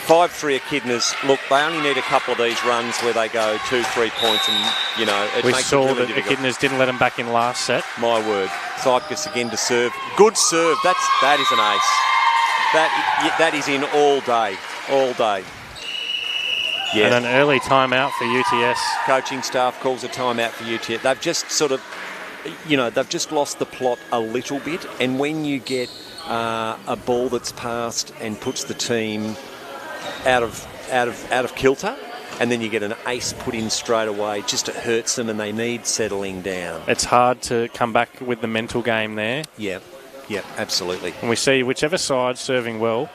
5-3 Echidnas. Look, they only need a couple of these runs where they go 2-3 points, and it we makes saw it really that difficult. Echidnas didn't let them back in last set. My word. Cyprus again to serve. Good serve. That is an ace. That is in all day. All day. Yeah. And an early timeout for UTS. Coaching staff calls a timeout for UTS. They've just sort of, they've just lost the plot a little bit. And when you get a ball that's passed and puts the team out of kilter, and then you get an ace put in straight away, just it hurts them, and they need settling down. It's hard to come back with the mental game there. Yeah, absolutely. And we see whichever side serving well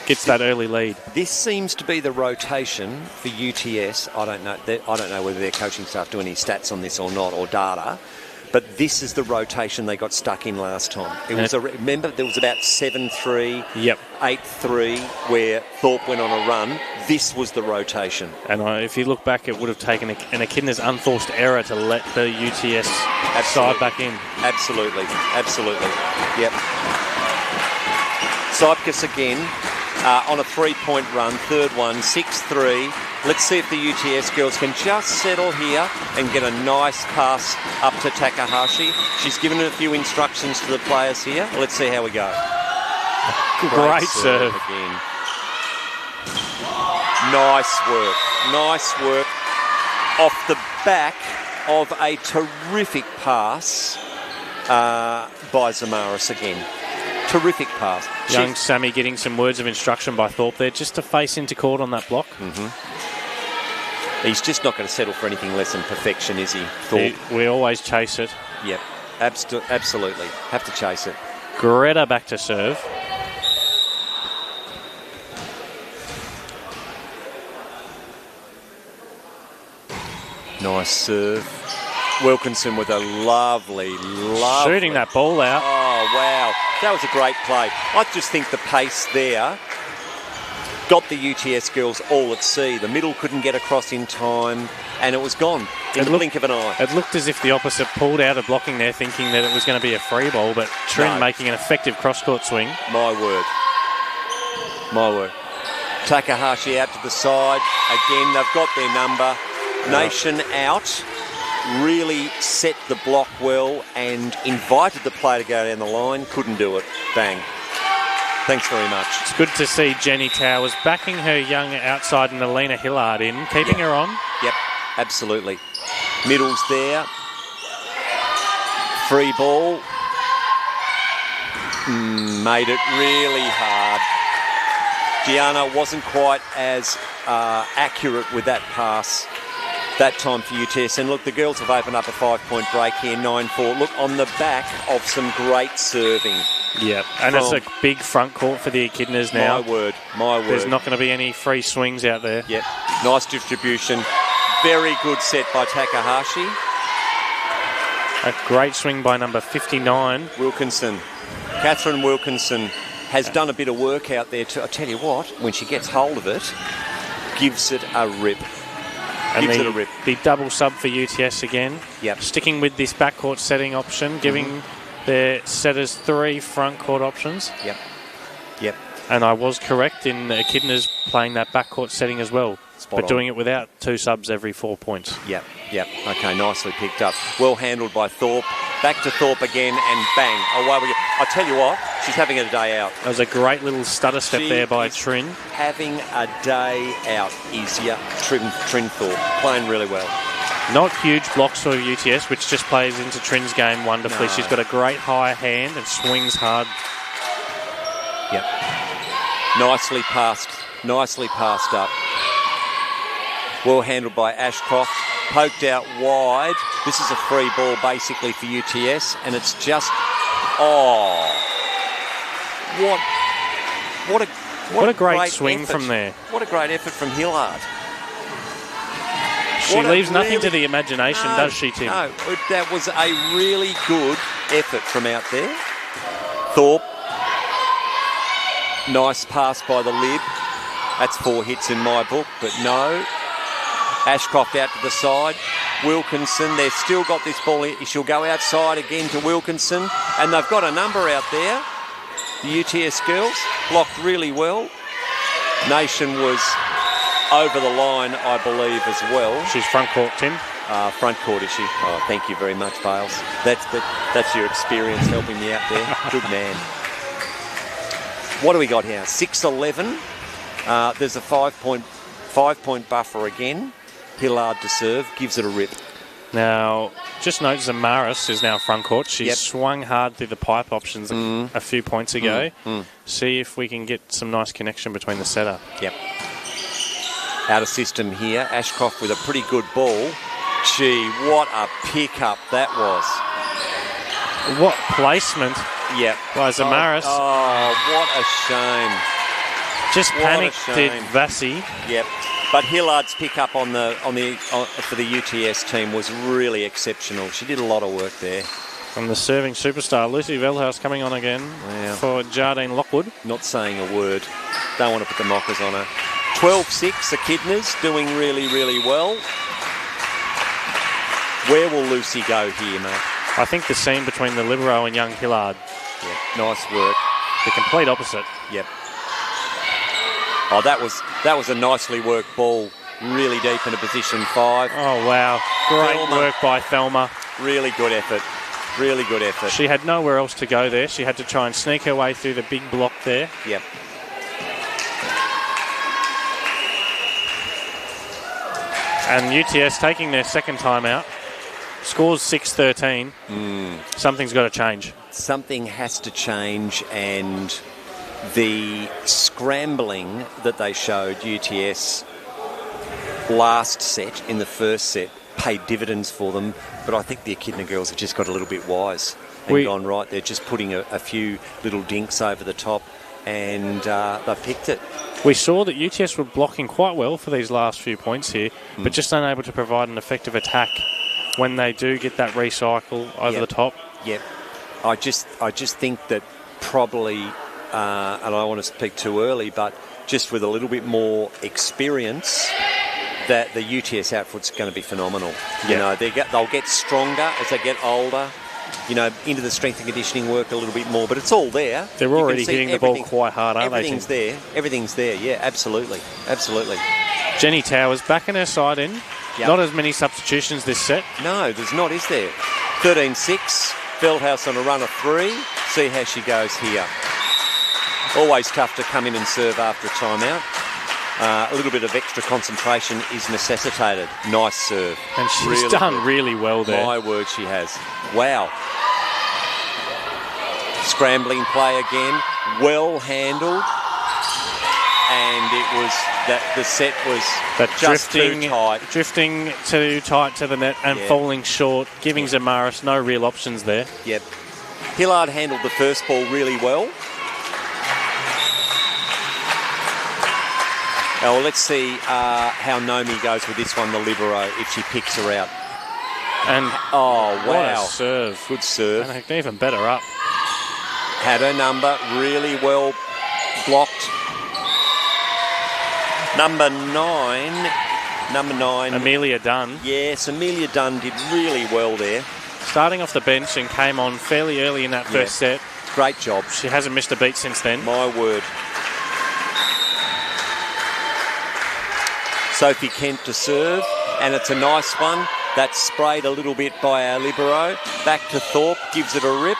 gets that early lead. This seems to be the rotation for UTS. I don't know whether their coaching staff do any stats on this or not, or data. But this is the rotation they got stuck in last time. Remember, there was about 7-3, 8-3, where Thorpe went on a run. This was the rotation. And if you look back, it would have taken an Echidna's unforced error to let the UTS side back in. Absolutely. Yep. Cyprus again on a 3-point run, third one, 6-3. Let's see if the UTS girls can just settle here and get a nice pass up to Takahashi. She's given a few instructions to the players here. Let's see how we go. Great serve again. Nice work. Off the back of a terrific pass by Zamaris again. Terrific pass. Young Sammy getting some words of instruction by Thorpe there, just to face into court on that block. He's just not going to settle for anything less than perfection, is he, Thorpe? We always chase it. Yep, absolutely. Have to chase it. Greta back to serve. Nice serve. Wilkinson with a lovely... Shooting that ball out. Oh, wow. That was a great play. I just think the pace there got the UTS girls all at sea. The middle couldn't get across in time, and it was gone in the blink of an eye. It looked as if the opposite pulled out of blocking there, thinking that it was going to be a free ball, but Trin making an effective cross-court swing. My word. Takahashi out to the side. Again, they've got their number. Nation out. Really set the block well and invited the player to go down the line. Couldn't do it. Bang. Thanks very much. It's good to see Jenny Towers backing her young outside and Alina Hillard in, keeping her on. Yep, absolutely. Middle's there. Free ball. Made it really hard. Gianna wasn't quite as accurate with that pass that time for UTS. And look, the girls have opened up a 5-point break here, 9-4. Look, on the back of some great serving. Yeah, and it's a big front court for the Echidnas now. My word. There's not going to be any free swings out there. Yep, nice distribution. Very good set by Takahashi. A great swing by number 59. Wilkinson. Catherine Wilkinson has done a bit of work out there too. I tell you what, when she gets hold of it, gives it a rip. And the double sub for UTS again. Yep. Sticking with this backcourt setting option, giving their setters 3 front court options. Yep. And I was correct in Echidnas playing that backcourt setting as well. But doing it without 2 subs every 4 points. Yep. Okay, nicely picked up. Well handled by Thorpe. Back to Thorpe again, and bang. Away we go. I tell you what, she's having a day out. That was a great little stutter step there by Trin. Having a day out is Trin Thorpe. Playing really well. Not huge blocks for UTS, which just plays into Trin's game wonderfully. No. She's got a great high hand and swings hard. Yep. Nicely passed up. Well handled by Ashcroft. Poked out wide. This is a free ball basically for UTS, and it's just... Oh! What a great swing effort from there. What a great effort from Hillard. She leaves nothing to the imagination, does she, Tim? No, that was a really good effort from out there. Thorpe. Nice pass by the lib. That's 4 hits in my book, but no. Ashcroft out to the side. Wilkinson, they've still got this ball. She'll go outside again to Wilkinson. And they've got a number out there. The UTS girls blocked really well. Nation was over the line, I believe, as well. She's front court, Tim. Front court, is she? Oh, thank you very much, Bales. That's your experience helping me out there. Good man. What do we got here? 6-11. There's a 5-point buffer again. Hillard to serve, gives it a rip. Now, just note Zamaris is now front court. She swung hard through the pipe options a few points ago. See if we can get some nice connection between the setter. Yep. Out of system here. Ashcroft with a pretty good ball. Gee, what a pickup that was. What placement by Zamaris. Oh, what a shame. Just panicked, did Vassie. Yep. But Hillard's pick-up for the UTS team was really exceptional. She did a lot of work there. And the serving superstar, Lucy Veldhouse, coming on again for Jardine Lockwood. Not saying a word. Don't want to put the mockers on her. 12-6, Echidnas doing really, really well. Where will Lucy go here, mate? I think the seam between the libero and young Hillard. Yep, nice work. The complete opposite. Yep. Oh, that was a nicely worked ball, really deep into position 5. Oh, wow. Great work by Thelma. Really good effort. Really good effort. She had nowhere else to go there. She had to try and sneak her way through the big block there. Yep. And UTS taking their second time out. Scores 6-13. Something's got to change. Something has to change, and the scrambling that they showed UTS last set in the first set paid dividends for them, but I think the Echidna girls have just got a little bit wise and gone right. They're just putting a few little dinks over the top, and they've picked it. We saw that UTS were blocking quite well for these last few points here, but just unable to provide an effective attack when they do get that recycle over the top. Yep. I just think that probably, and I don't want to speak too early, but just with a little bit more experience, that the UTS outfit's going to be phenomenal. You know, they'll get stronger as they get older. You know, into the strength and conditioning work a little bit more, but it's all there. They're already hitting the ball quite hard, aren't they? Everything's there. Everything's there. Yeah, absolutely, absolutely. Jenny Towers back in her side in. Yep. Not as many substitutions this set. No, there's not, is there? 13-6. Veldhouse on a run of 3. See how she goes here. Always tough to come in and serve after a timeout. A little bit of extra concentration is necessitated. Nice serve. And she's done really well there. My word, she has. Wow. Scrambling play again. Well handled. And it was that the set was just too tight. Drifting too tight to the net and falling short, giving Zamaris no real options there. Yep. Hillard handled the first ball really well. Now, let's see how Nomi goes with this one, the libero, if she picks her out. And wow. What a serve. Good serve. And even better up. Had her number, really well blocked. Number 9. Amelia Dunn. Yes, Amelia Dunn did really well there. Starting off the bench and came on fairly early in that first set. Great job. She hasn't missed a beat since then. My word. Sophie Kent to serve, and it's a nice one. That's sprayed a little bit by our libero. Back to Thorpe, gives it a rip.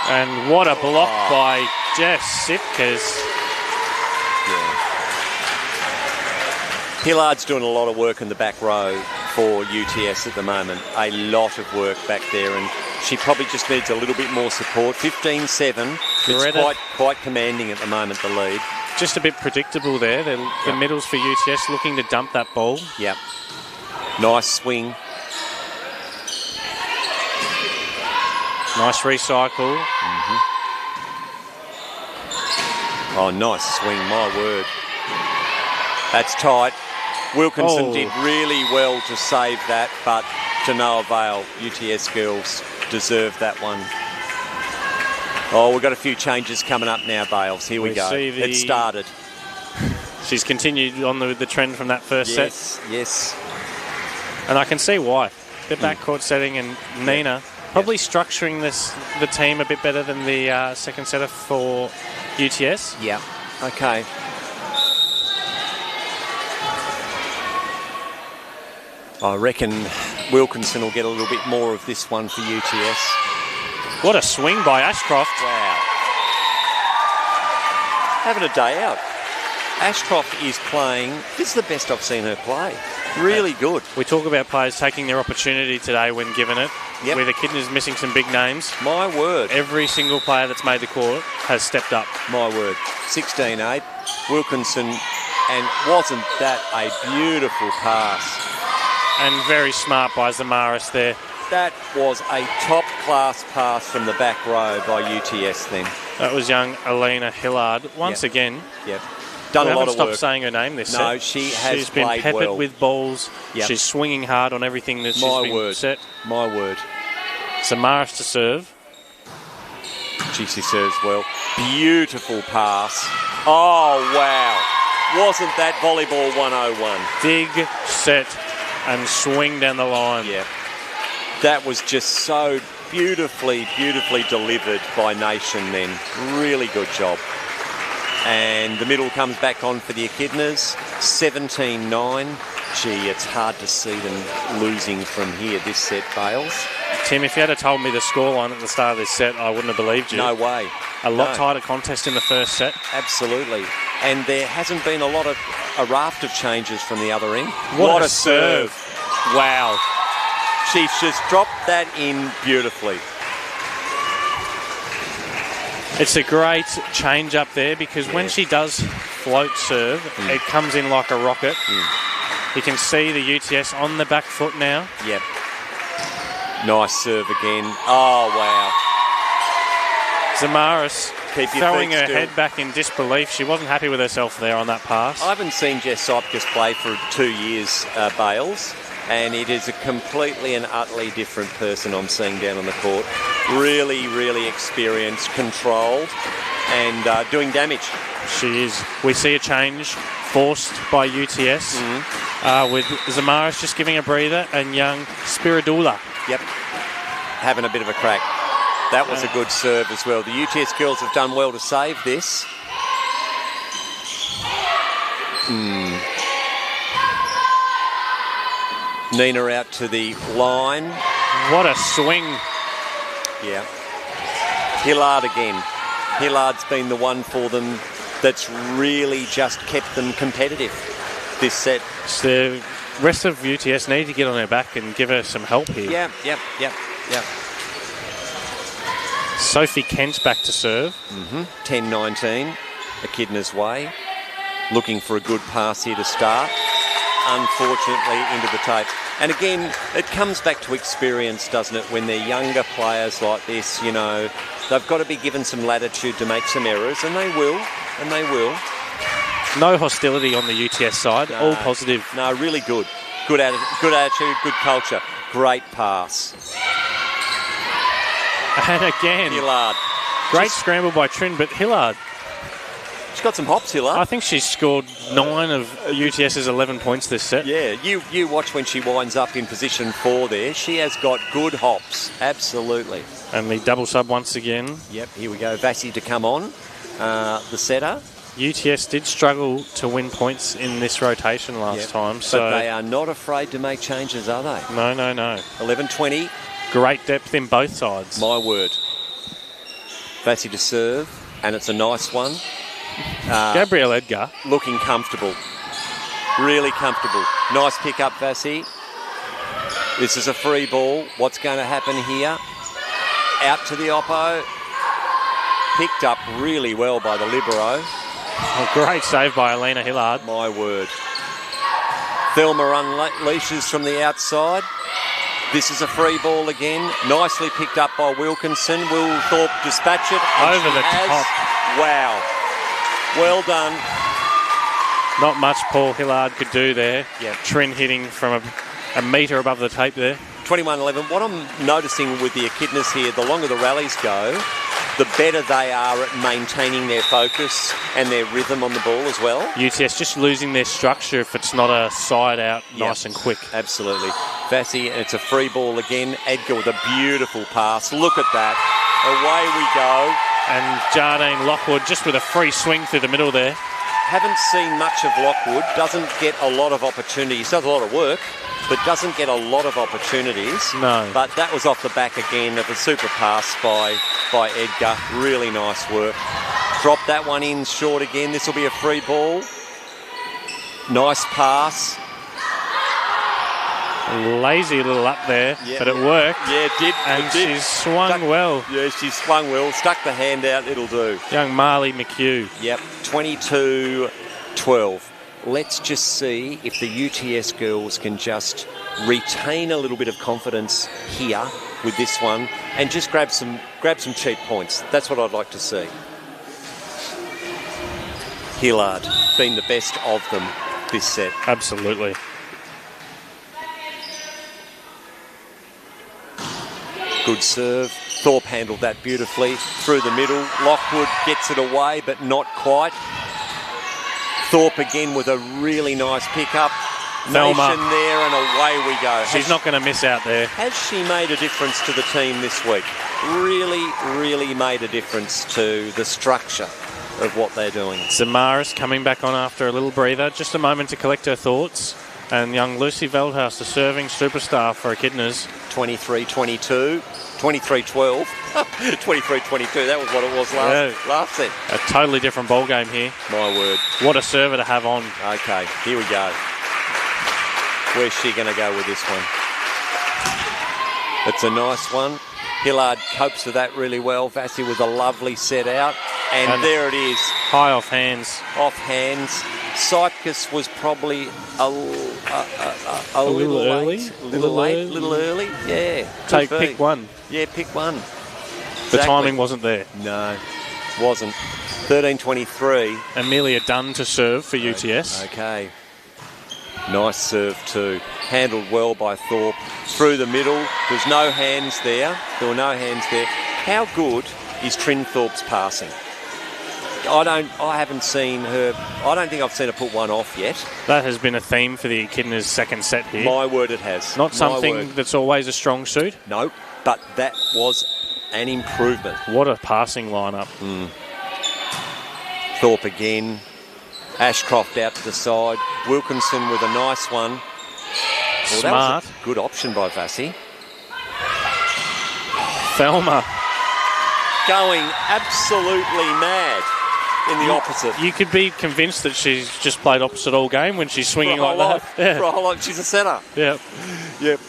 And what a block by Jess Sipkes. Hillard's doing a lot of work in the back row for UTS at the moment. A lot of work back there, and she probably just needs a little bit more support. 15-7. It's quite commanding at the moment, the lead. just a bit predictable there. The middles for UTS looking to dump that ball. Yep. Nice swing. Nice recycle. Oh, nice swing, my word. That's tight. Wilkinson did really well to save that, but to no avail. UTS girls deserved that one. Oh, we've got a few changes coming up now, Bales. Here we go. It started. She's continued on the trend from that first set. Yes. And I can see why. The backcourt setting and Nina probably structuring the team a bit better than the second setter for UTS. Yeah. Okay. I reckon Wilkinson will get a little bit more of this one for UTS. What a swing by Ashcroft. Wow. Having a day out. Ashcroft is playing. This is the best I've seen her play. Really good. We talk about players taking their opportunity today when given it. Yep. With Echidnas missing some big names. My word. Every single player that's made the court has stepped up. My word. 16-8. Wilkinson, and wasn't that a beautiful pass? And very smart by Zamaris there. That was a top-class pass from the back row by UTS then. That was young Alina Hillard. Once again. Yep. Done a lot of stopped work. Saying her name this set. No, she has She's been played peppered well. with balls. Yep. She's swinging hard on everything that she's been set. My word. Zamaris to serve. She serves well. Beautiful pass. Oh, wow. Wasn't that volleyball 101? Big set and swing down the line. Yeah. That was just so beautifully delivered by Nation then. Really good job. And the middle comes back on for the Echidnas. 17-9. Gee, it's hard to see them losing from here this set, Bales. Tim, if you had told me the scoreline at the start of this set, I wouldn't have believed you. No way. A lot tighter contest in the first set. Absolutely. And there hasn't been a raft of changes from the other end. What a serve. Wow. She's just dropped that in beautifully. It's a great change up there because when she does float serve, it comes in like a rocket. You can see the UTS on the back foot now. Yep. Nice serve again. Oh, wow. Zamaris throwing her still. head back in disbelief. She wasn't happy with herself there on that pass. I haven't seen Jess Sopkis play for 2 years, Bales, and it is a completely and utterly different person I'm seeing down on the court. Really experienced, controlled, and doing damage. She is. We see a change forced by UTS with Zamaris just giving a breather and young Spiridula. Yep. Having a bit of a crack. That was a good serve as well. The UTS girls have done well to save this. Nina out to the line. What a swing. Yeah. Hillard again. Hillard's been the one for them that's really just kept them competitive this set. The rest of UTS need to get on her back and give her some help here. Yep. Sophie Kent back to serve. 10-19. Echidna's way. Looking for a good pass here to start. Unfortunately, into the tape. And again, it comes back to experience, doesn't it? When they're younger players like this, you know, they've got to be given some latitude to make some errors, and they will. No hostility on the UTS side. No, all positive. No, really good. Good attitude, good culture. Great pass. And again, Hillard. Great scramble by Trin, but Hillard. She's got some hops, Hillard. I think she's scored 9 of UTS's 11 points this set. Yeah, you watch when she winds up in position 4 there. She has got good hops. Absolutely. And the double sub once again. Yep, here we go. Vassie to come on, the setter. UTS did struggle to win points in this rotation last time. So but they are not afraid to make changes, are they? No. 11-20. Great depth in both sides. My word. Vassie to serve, and it's a nice one. Gabrielle Edgar. Looking comfortable. Really comfortable. Nice pick up, Vassie. This is a free ball. What's going to happen here? Out to the oppo. Picked up really well by the libero. Oh, great save by Alina Hillard. My word. Thelma unleashes from the outside. This is a free ball again. Nicely picked up by Wilkinson. Will Thorpe dispatch it? Over the top. Wow. Well done. Not much Paul Hillard could do there. Yep. Trin hitting from a metre above the tape there. 21-11. What I'm noticing with the Echidnas here, the longer the rallies go, the better they are at maintaining their focus and their rhythm on the ball as well. UTS just losing their structure if it's not a side out nice and quick. Absolutely. Vassie, and it's a free ball again. Edgar with a beautiful pass. Look at that. Away we go. And Jardine Lockwood just with a free swing through the middle there. Haven't seen much of Lockwood. Doesn't get a lot of opportunities. Does a lot of work, but doesn't get a lot of opportunities. No. But that was off the back again of a super pass by Edgar. Really nice work. Drop that one in short again. This will be a free ball. Nice pass. Lazy little up there, but it worked. Yeah, it did. And she's swung well. Yeah, she swung well. Stuck the hand out. It'll do. Young Marley McHugh. Yep, 22-12. Let's just see if the UTS girls can just retain a little bit of confidence here with this one and just grab some cheap points. That's what I'd like to see. Hillard been the best of them this set. Absolutely. Good serve. Thorpe handled that beautifully through the middle. Lockwood gets it away, but not quite. Thorpe again with a really nice pickup. Thelma. Nation there, and away we go. She's not going to miss out there. Has she made a difference to the team this week? Really, really made a difference to the structure of what they're doing. Zamaris coming back on after a little breather. Just a moment to collect her thoughts. And young Lucy Veldhouse, the serving superstar for Echidnas. 23-22, 23-12, 23-22. That was what it was last set. A totally different ball game here. My word. What a server to have on. Okay, here we go. Where's she going to go with this one? It's a nice one. Hillard copes with that really well. Vassie with a lovely set out. And there it is. High off hands. Off hands. Cypkus was probably a little early. late. A little early. Yeah. Pick one. Yeah, pick one. The timing wasn't there. No, wasn't. 13-23. Amelia Dunn to serve for UTS. Okay. Nice serve too. Handled well by Thorpe. Through the middle. There's no hands there. There were no hands there. How good is Trin Thorpe's passing? I haven't seen her. I don't think I've seen her put one off yet. That has been a theme for the Echidnas' second set here. My word, it has. Not something that's always a strong suit. No, but that was an improvement. What a passing lineup. Thorpe again. Ashcroft out to the side. Wilkinson with a nice one. Well, Smart. That was a good option by Vassie. Thelma. Going absolutely mad in the opposite. You could be convinced that she's just played opposite all game when she's swinging like that. Yeah. For a whole lot. She's a setter. Yep. Yep.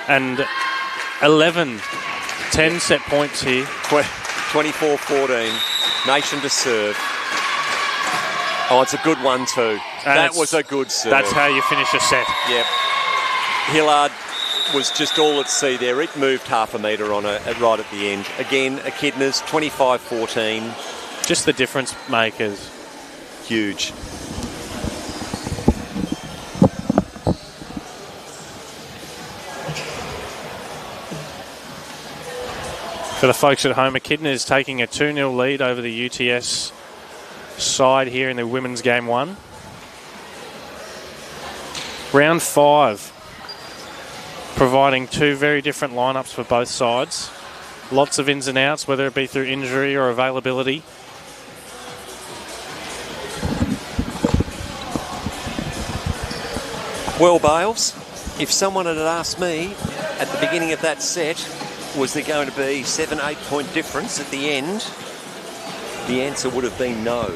And 10 set points here. 24-14. Nation to serve. Oh, it's a good one too. That was a good serve. That's how you finish a set. Yep. Hillard was just all at sea there. It moved half a metre on her right at the end. Again, Echidnas, 25-14. Just the difference makers. Huge. For the folks at home, Echidnas taking a 2-0 lead over the UTS side here in the women's game one. Round 5. Providing two very different lineups for both sides. Lots of ins and outs, whether it be through injury or availability. Well, Bales, if someone had asked me at the beginning of that set, was there going to be 7-8 point difference at the end, the answer would have been no.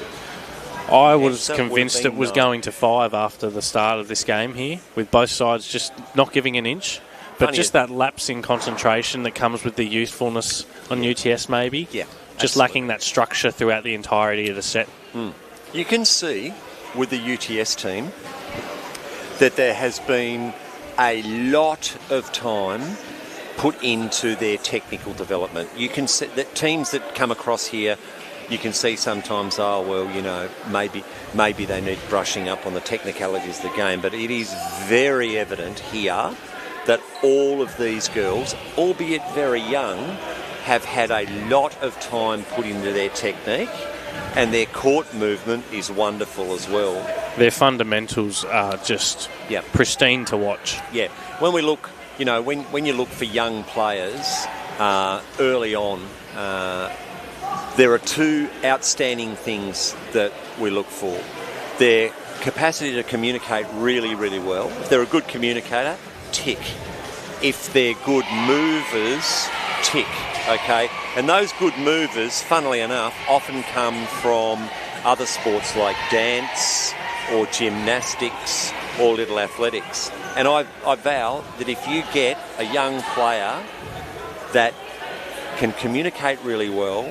I was convinced it was going to 5 after the start of this game here, with both sides just not giving an inch. But just that lapse in concentration that comes with the youthfulness on UTS maybe. Yeah. Just lacking that structure throughout the entirety of the set. You can see with the UTS team that there has been a lot of time put into their technical development. You can see that teams that come across here, you can see sometimes, oh, well, you know, maybe they need brushing up on the technicalities of the game. But it is very evident here that all of these girls, albeit very young, have had a lot of time put into their technique, and their court movement is wonderful as well. Their fundamentals are just pristine to watch. Yeah. When we look, you know, when you look for young players early on, there are two outstanding things that we look for. Their capacity to communicate really, really well. If they're a good communicator, tick. If they're good movers, tick. Okay? And those good movers, funnily enough, often come from other sports like dance or gymnastics or little athletics. And I vow that if you get a young player that can communicate really well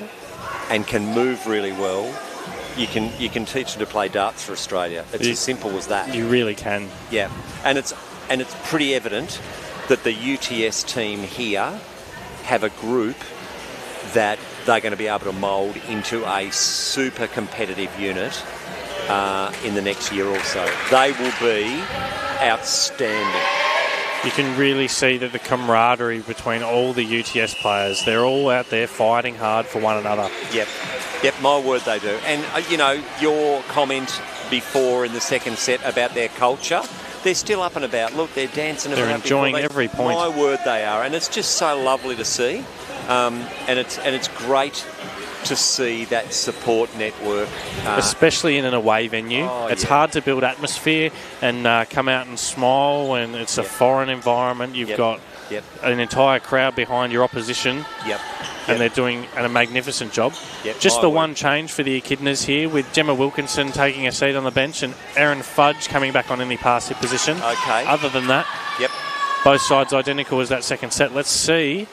and can move really well, you can teach them to play darts for Australia. It's as simple as that. You really can. Yeah. And it's pretty evident that the UTS team here have a group that they're going to be able to mould into a super competitive unit in the next year or so. They will be outstanding. You can really see that the camaraderie between all the UTS players, they're all out there fighting hard for one another. Yep, my word they do. And, you know, your comment before in the second set about their culture, they're still up and about. Look, they're dancing about. They're enjoying every point. My word they are. And it's just so lovely to see. And it's great to see that support network. Especially in an away venue. It's hard to build atmosphere and come out and smile when it's a foreign environment. You've got an entire crowd behind your opposition. And they're doing a magnificent job. Just the one change for the Echidnas here, with Gemma Wilkinson taking a seat on the bench and Erin Fudge coming back on any pass hit position. Okay. Other than that, both sides identical as that second set. Let's see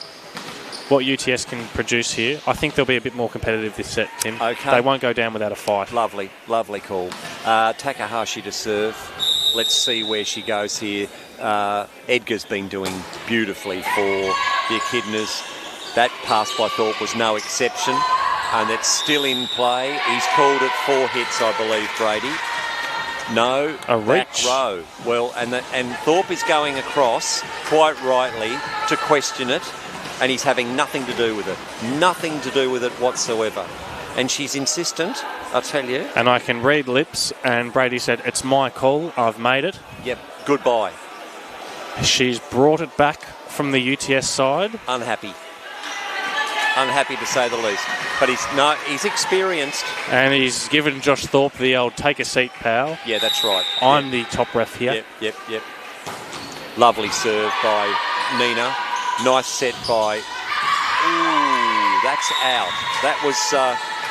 what UTS can produce here. I think they'll be a bit more competitive this set, Tim. Okay. They won't go down without a fight. Lovely call. Takahashi to serve. Let's see where she goes here. Edgar's been doing beautifully for the Echidnas. That pass by Thorpe was no exception, and it's still in play. He's called it 4 hits, I believe, Brady. No, a back reach. row. Well, and Thorpe is going across, quite rightly, to question it, and he's having nothing to do with it. Nothing to do with it whatsoever. And she's insistent, I'll tell you. And I can read lips, and Brady said, it's my call, I've made it. Yep, goodbye. She's brought it back from the UTS side. Unhappy to say the least. But he's experienced. And he's given Josh Thorpe the old take a seat, pal. Yeah, that's right. I'm the top ref here. Yep. Lovely serve by Nina. Nice set by... Ooh, that's out. That was...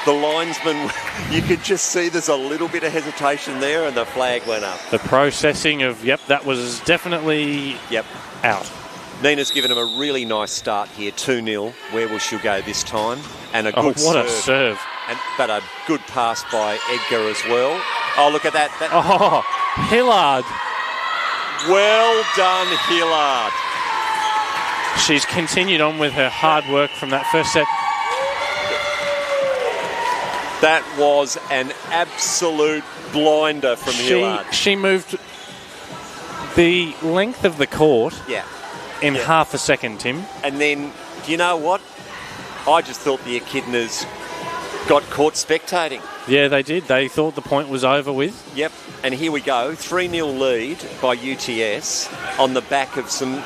the linesman, you could just see there's a little bit of hesitation there, and the flag went up. The processing of, that was definitely out. Nina's given him a really nice start here, 2-0. Where will she go this time? And a good serve. What a serve. But a good pass by Edgar as well. Oh, look at that. Hillard. Well done, Hillard. She's continued on with her hard work from that first set. That was an absolute blinder from Hillard. She moved the length of the court in half a second, Tim. And then, do you know what? I just thought the Echidnas got caught spectating. Yeah, they did. They thought the point was over with. Yep. And here we go. 3-0 lead by UTS on the back of some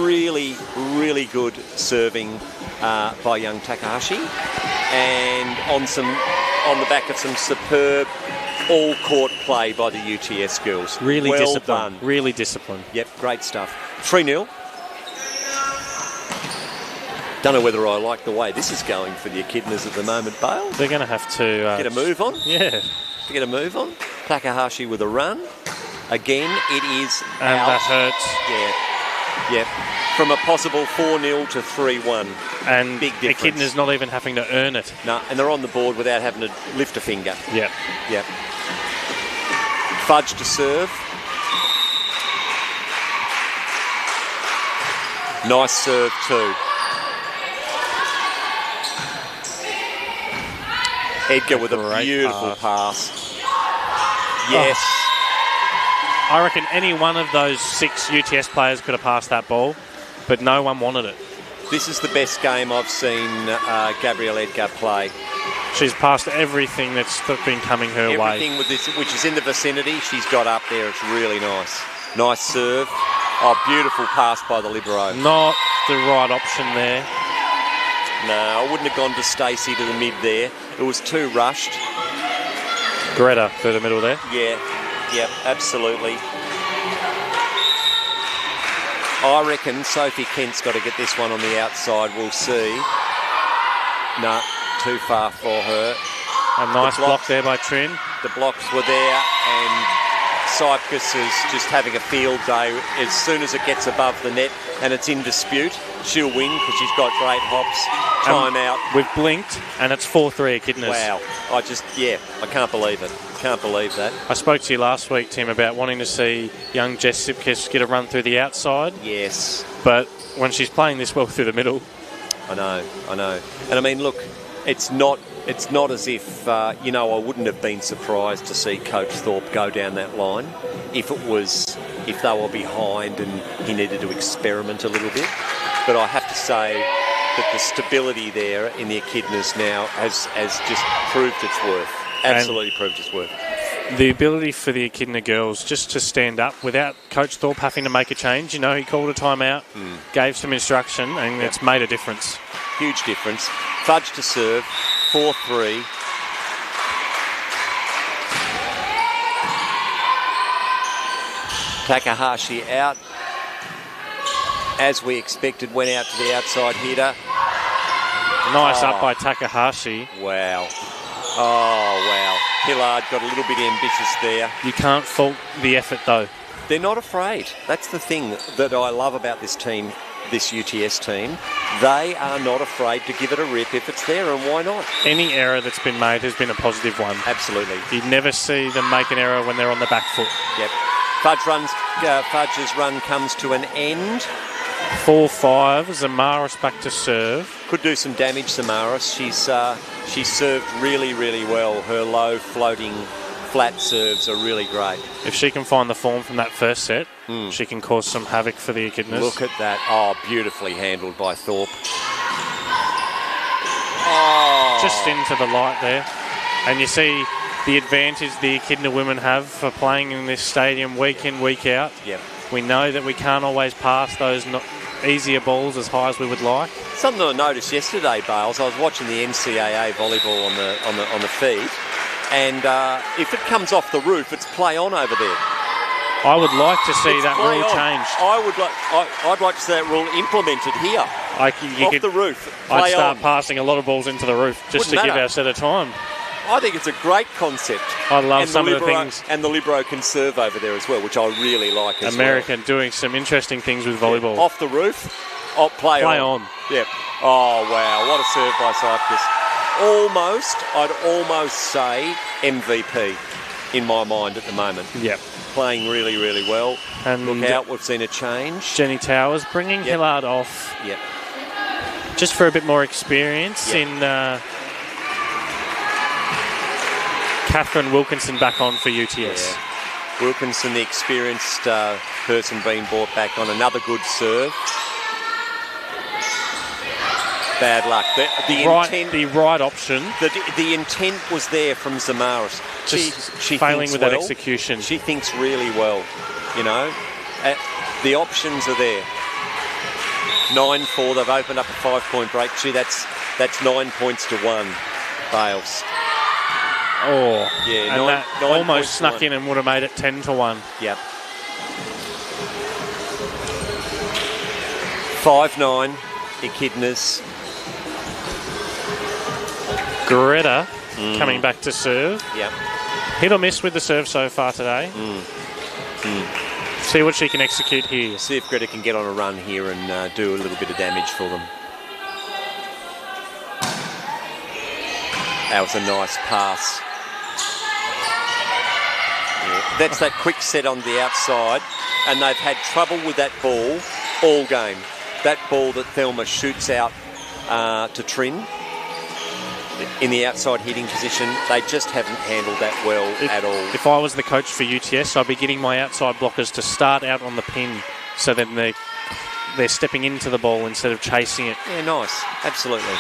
really, really good serving by young Takahashi. And on the back of some superb all-court play by the UTS girls. Really well disciplined. Done. Really disciplined. Yep, great stuff. 3-0. Don't know whether I like the way this is going for the Echidnas at the moment, Bale. They're going to have to... get a move on? Yeah. To get a move on. Takahashi with a run. Again, it is and out. That hurts. Yeah. Yep. From a possible 4-0 to 3-1. And big difference. Echidnas not even having to earn it. No, and they're on the board without having to lift a finger. Yep. Yep. Fudge to serve. Nice serve too. Edgar with a beautiful pass. Yes. I reckon any one of those 6 UTS players could have passed that ball, but no one wanted it. This is the best game I've seen Gabrielle Edgar play. She's passed everything that's been coming her way. Everything with this, which is in the vicinity, she's got up there. It's really nice. Nice serve. Oh, beautiful pass by the libero. Not the right option there. No, I wouldn't have gone to Stacey to the mid there. It was too rushed. Greta through the middle there. Yeah, absolutely. I reckon Sophie Kent's got to get this one on the outside. We'll see. No, too far for her. A nice block there by Trin. The blocks were there, and Cyprus is just having a field day. As soon as it gets above the net and it's in dispute, she'll win because she's got great hops. Time out. We've blinked and it's 4-3 Echidnas. Wow. I can't believe it. Can't believe that. I spoke to you last week, Tim, about wanting to see young Jess Sipkes get a run through the outside. Yes. But when she's playing this well through the middle... I know. And I mean, look, it's not as if, I wouldn't have been surprised to see Coach Thorpe go down that line if they were behind and he needed to experiment a little bit. But I have to say that the stability there in the Echidnas now has just proved its worth. Absolutely proved its worth. The ability for the Echidna girls just to stand up without Coach Thorpe having to make a change. He called a timeout, gave some instruction, and it's made a difference. Huge difference. Fudge to serve, 4-3. Takahashi out. As we expected, went out to the outside hitter. Nice up by Takahashi. Wow. Oh, wow. Hillard got a little bit ambitious there. You can't fault the effort, though. They're not afraid. That's the thing that I love about this team, this UTS team. They are not afraid to give it a rip if it's there, and why not? Any error that's been made has been a positive one. Absolutely. You never see them make an error when they're on the back foot. Yep. Fudge's run comes to an end. 4-5, Zamaris back to serve. Could do some damage, Zamaris. She's served really, really well. Her low floating flat serves are really great. If she can find the form from that first set, she can cause some havoc for the Echidnas. Look at that. Oh, beautifully handled by Thorpe. Oh. Just into the light there. And you see the advantage the Echidna women have for playing in this stadium week in, week out. Yep. We know that we can't always pass those easier balls as high as we would like. Something I noticed yesterday, Bales, I was watching the NCAA volleyball on the feed, and if it comes off the roof, it's play on over there. I would like to see that rule changed. I'd like to see that rule implemented here. Off the roof. I'd start passing a lot of balls into the roof just to give our set a time. I think it's a great concept. I love some of the things. And the libero can serve over there as well, which I really like as American doing some interesting things with volleyball. Off the roof, play on. Yep. Oh, wow. What a serve by Cyprus. I'd almost say MVP in my mind at the moment. Yep. Playing really, really well. And look out, we've seen a change. Jenny Towers bringing Hillard off. Yep. Just for a bit more experience in... Catherine Wilkinson back on for UTS. Yeah. Wilkinson, the experienced person being brought back on. Another good serve. Bad luck. The right option. The intent was there from Zamaris. She failing with that execution. She thinks really well. The options are there. 9-4. They've opened up a 5-point break. Gee, that's 9 points to 1. Bales. Oh, yeah, and that almost snuck in and would have made it 10-1. Yep. 5-9, Echidnas. Greta coming back to serve. Yep. Hit or miss with the serve so far today. See what she can execute here. See if Greta can get on a run here and do a little bit of damage for them. That was a nice pass. Yeah, that's that quick set on the outside, and they've had trouble with that ball all game. That ball that Thelma shoots out to Trin in the outside hitting position, they just haven't handled that well at all. If I was the coach for UTS, I'd be getting my outside blockers to start out on the pin, so then they're stepping into the ball instead of chasing it. Yeah, nice. Absolutely.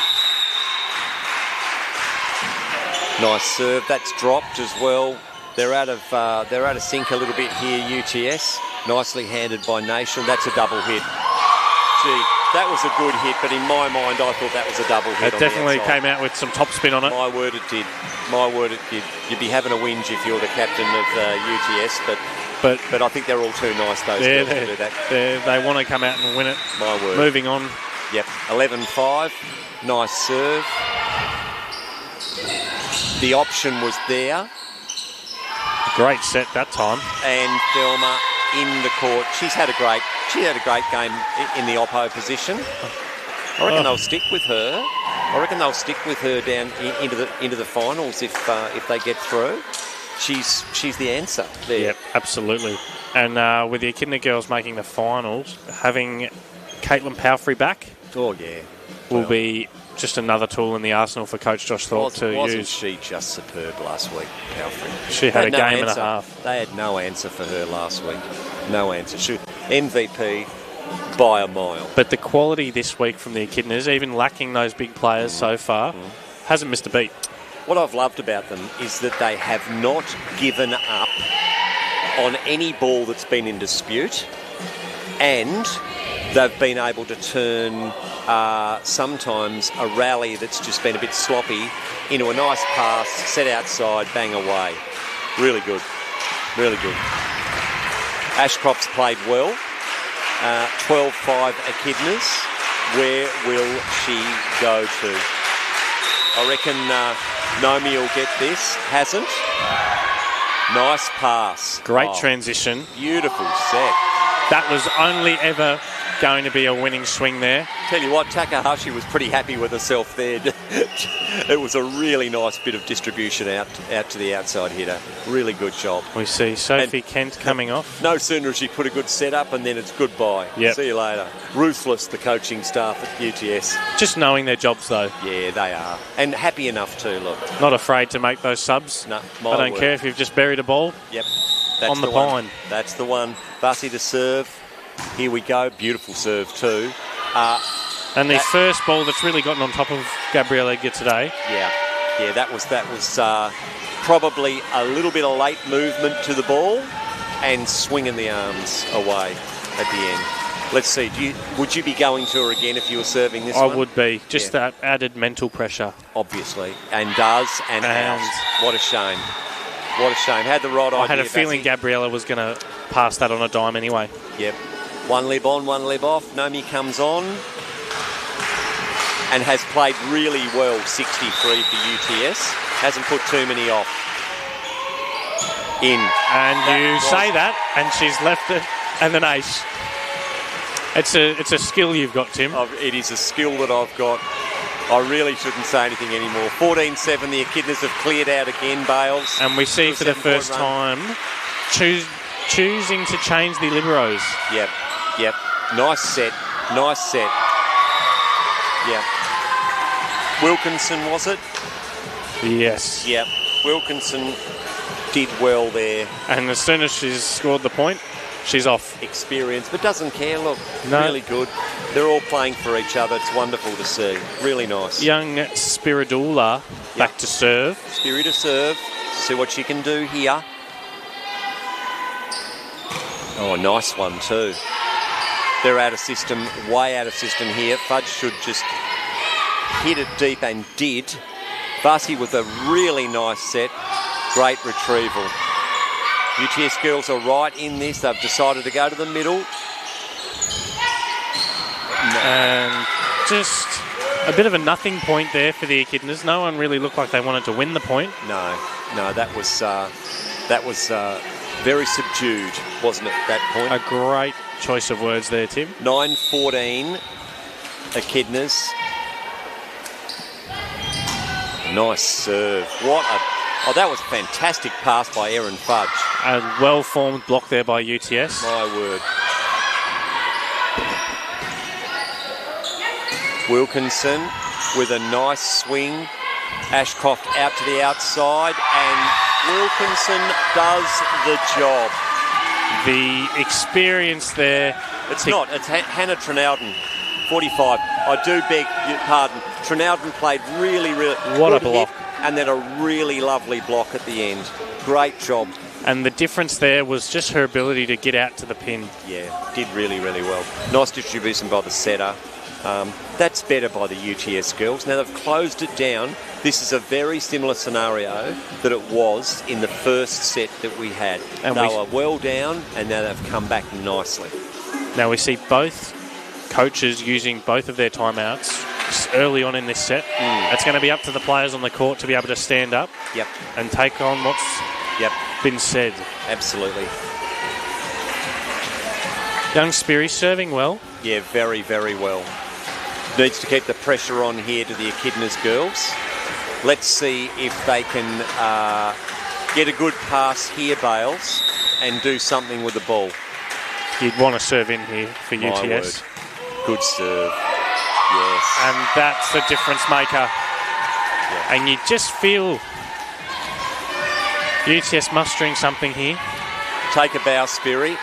Nice serve. That's dropped as well. They're out of sync a little bit here, UTS. Nicely handed by Nation. That's a double hit. Gee, that was a good hit, but in my mind, I thought that was a double hit. It definitely came out with some topspin on it. My word, it did. My word, it did. You'd be having a whinge if you're the captain of UTS, but I think they're all too nice, those girls, to do that. They want to come out and win it. My word. Moving on. Yep, 11-5. Nice serve. The option was there. Great set that time. And Thelma in the court. She had a great game in the oppo position. I reckon they'll stick with her. I reckon they'll stick with her down into the finals if they get through. She's the answer there. Yep, absolutely. And with the Echidna girls making the finals, having Caitlin Palfrey back, oh yeah, will be just another tool in the arsenal for Coach Josh Thorpe to use. Wasn't she just superb last week, Palfrey? She had a game and a half. They had no answer for her last week. No answer. She MVP by a mile. But the quality this week from the Echidnas, even lacking those big players so far, hasn't missed a beat. What I've loved about them is that they have not given up on any ball that's been in dispute, and they've been able to turn sometimes a rally that's just been a bit sloppy into a nice pass, set outside, bang away. Really good. Really good. Ashcroft's played well. 12-5 Echidnas. Where will she go to? I reckon Nomi will get this. Hasn't. Nice pass. Great transition. Beautiful set. That was only ever going to be a winning swing there. Tell you what, Takahashi was pretty happy with herself there. It was a really nice bit of distribution out to the outside hitter. Really good job. We see Sophie Kent coming off. No sooner has she put a good set up and then it's goodbye. Yep. See you later. Ruthless, the coaching staff at UTS. Just knowing their jobs, though. Yeah, they are. And happy enough too, look. Not afraid to make those subs. No, I don't care if you've just buried a ball. Yep. On the pine. That's the one. Vasi to serve. Here we go. Beautiful serve too. And the first ball that's really gotten on top of Gabrielle Edgar today. Yeah, that was probably a little bit of late movement to the ball and swinging the arms away at the end. Let's see. Would you be going to her again if you were serving this one? I would be. Just that added mental pressure. Obviously. And does and out. What a shame. What a shame. Had the right idea. I had a feeling Gabriella was going to pass that on a dime anyway. Yep. One lib on, one lib off. Nomi comes on and has played really well, 63 for UTS. Hasn't put too many off. In. And you say that, and she's left it, and an ace. It's a skill you've got, Tim. It is a skill that I've got. I really shouldn't say anything anymore. 14-7, the Echidnas have cleared out again, Bales. And we see for the first time choosing to change the liberos. Yep. Nice set. Yep. Wilkinson, was it? Yes. Yep. Wilkinson did well there. And as soon as she's scored the point, she's off. Experience, but doesn't care. Look, no. Really good. They're all playing for each other. It's wonderful to see. Really nice. Young Spiridula back to serve. Spirit to serve. See what she can do here. Oh, nice one too. They're out of system, way out of system here. Fudge should just hit it deep and did. Vasi with a really nice set. Great retrieval. UTS girls are right in this. They've decided to go to the middle. No. And just a bit of a nothing point there for the Echidnas. No one really looked like they wanted to win the point. No, that was Very subdued, wasn't it, that point? A great choice of words there, Tim. 9-14, Echidnas. Nice serve. Oh, that was a fantastic pass by Erin Fudge. A well-formed block there by UTS. My word. Wilkinson with a nice swing. Ashcroft out to the outside, and Wilkinson does the job. The experience there. It's Hannah Trinowden, 45. I do beg your pardon. Trinowden played really, really what a good block. hit, and then a really lovely block at the end. Great job. And the difference there was just her ability to get out to the pin. Yeah, did really, really well. Nice distribution by the setter. That's better by the UTS girls. Now they've closed it down. This is a very similar scenario that it was in the first set that we had. And they were well down, and now they've come back nicely. Now we see both coaches using both of their timeouts early on in this set. It's going to be up to the players on the court to be able to stand up and take on what's been said. Absolutely. Young Speary serving well. Yeah, very, very well. Needs to keep the pressure on here to the Echidnas girls. Let's see if they can get a good pass here, Bales, and do something with the ball. You'd want to serve in here for UTS. My word. Good serve. Yes. And that's the difference maker. Yeah. And you just feel UTS mustering something here. Take a bow, Speary,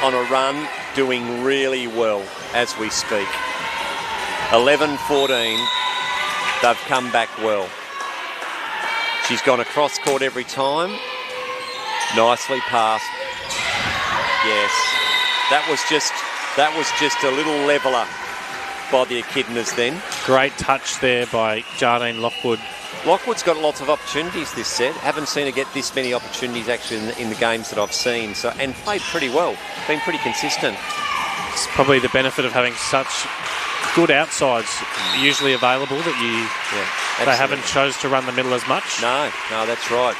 on a run, doing really well as we speak. 11-14, they've come back well. She's gone across court every time. Nicely passed. Yes, that was just a little leveller by the Echidnas then. Great touch there by Jardine Lockwood. Lockwood's got lots of opportunities this set. Haven't seen her get this many opportunities actually in the games that I've seen. And played pretty well. Been pretty consistent. It's probably the benefit of having such good outsides usually available that they haven't chose to run the middle as much. No, that's right.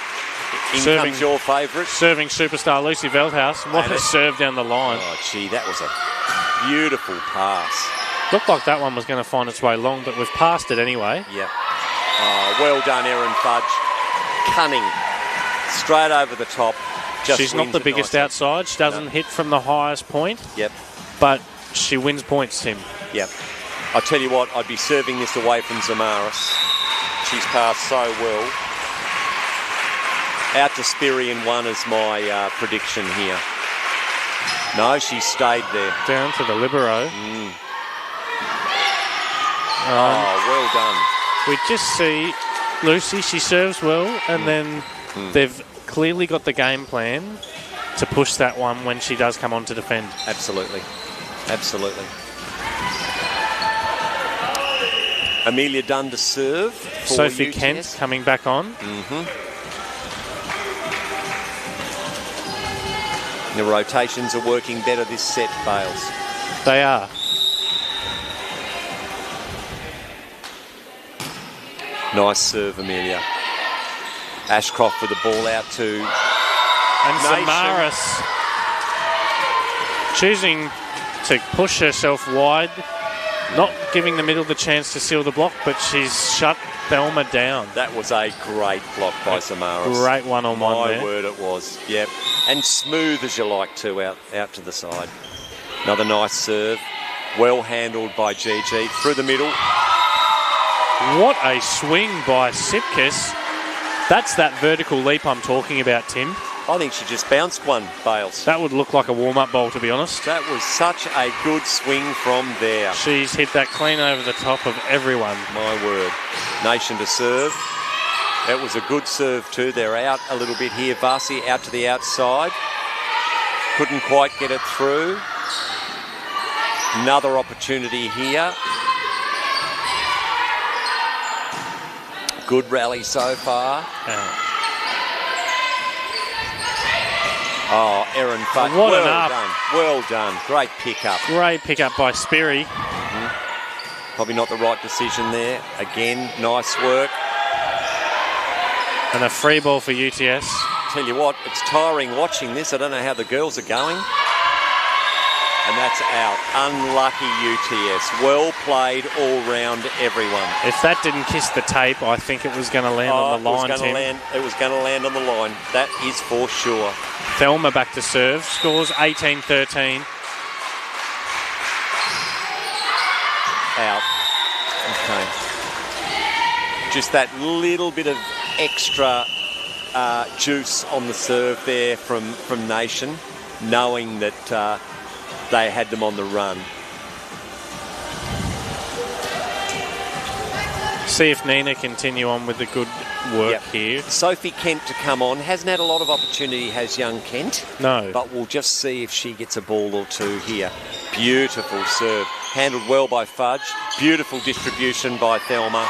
In comes your favourite. Serving superstar Lucy Veldhouse. What a serve down the line. Oh, gee, that was a beautiful pass. Looked like that one was going to find its way long, but we've passed it anyway. Yep. Oh, well done, Erin Fudge. Cunning. Straight over the top. She's not the biggest outside. She doesn't hit from the highest point. Yep. But she wins points, Tim. Yep. I tell you what, I'd be serving this away from Zamaris. She's passed so well. Out to Speary in one is my prediction here. No, she stayed there. Down to the libero. Well done. We just see Lucy, she serves well, and then they've clearly got the game plan to push that one when she does come on to defend. Absolutely. Absolutely. Amelia Dunn to serve. Sophie UTS. Kent coming back on. The rotations are working better this set, Bales. They are. Nice serve, Amelia. Ashcroft with the ball out to And Zamaris choosing to push herself wide, not giving the middle the chance to seal the block, but she's shut Thelma down. That was a great block by Zamaris. Great one-on-one there. My word, it was. Yep. And smooth as you like to, out to the side. Another nice serve. Well handled by Gigi. Through the middle. What a swing by Sipkis. That's that vertical leap I'm talking about, Tim. I think she just bounced one, Bales. That would look like a warm-up bowl, to be honest. That was such a good swing from there. She's hit that clean over the top of everyone. My word. Nation to serve. That was a good serve too. They're out a little bit here. Vasi out to the outside. Couldn't quite get it through. Another opportunity here. Good rally so far. Oh, Erin Fudge. What well an up. done. Well done. Great pick-up. Great pick-up by Speary. Probably not the right decision there. Again, nice work. And a free ball for UTS. tell you what, it's tiring watching this. I don't know how the girls are going. And that's out. Unlucky UTS. Well played all round, everyone. If that didn't kiss the tape, I think it was going to land on the line, Tim. It was going to land on the line. That is for sure. Thelma back to serve. Scores 18-13. Out. Okay. Just that little bit of extra juice on the serve there from Nation, knowing that they had them on the run. See if Nina continue on with the good work here. Sophie Kent to come on. Hasn't had a lot of opportunity, has young Kent. No. But we'll just see if she gets a ball or two here. Beautiful serve. Handled well by Fudge. Beautiful distribution by Thelma.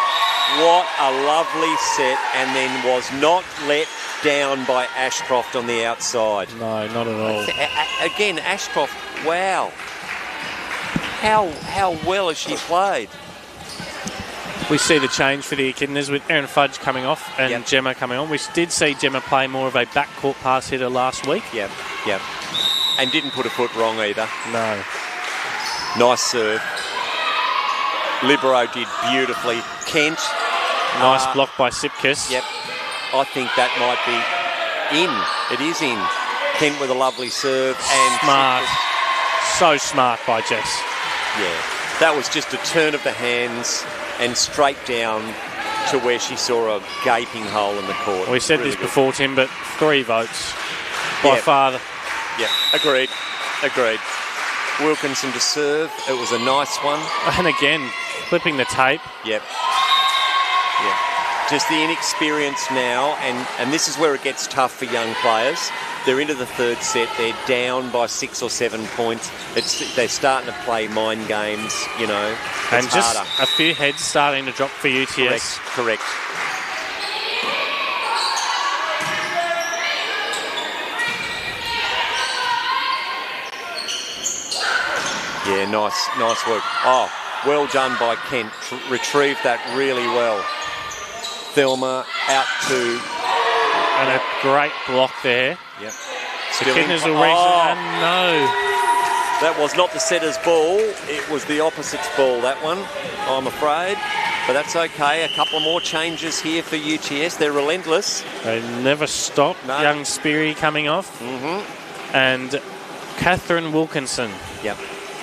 What a lovely set, and then was not let down by Ashcroft on the outside. No, not at all. Again, Ashcroft, wow. How well has she played? We see the change for the Echidnas with Erin Fudge coming off and Gemma coming on. We did see Gemma play more of a backcourt pass hitter last week. Yep. And didn't put a foot wrong either. No. Nice serve. Libero did beautifully. Kent. Nice block by Sipkis. Yep. I think that might be in. It is in. Kent with a lovely serve. And smart. Sipkis. So smart by Jess. Yeah. That was just a turn of the hands and straight down to where she saw a gaping hole in the court. We said really this good. before, Tim, but 3 votes by far. Yeah, agreed. Wilkinson to serve. It was a nice one. And again, clipping the tape. Yep. Just the inexperience now, and this is where it gets tough for young players. They're into the third set. They're down by 6 or 7 points. They're starting to play mind games, you know. And just harder. a few heads starting to drop for UTS. Correct. Yeah, nice work. Oh, well done by Kent. Retrieved that really well. Thelma out to... And a great block there. Yep. The Echidnas will reason. No. That was not the setter's ball. It was the opposite's ball, that one, I'm afraid. But that's okay. A couple more changes here for UTS. They're relentless. They never stop. No. Young Speary coming off. Mm-hmm. And Catherine Wilkinson. Yep.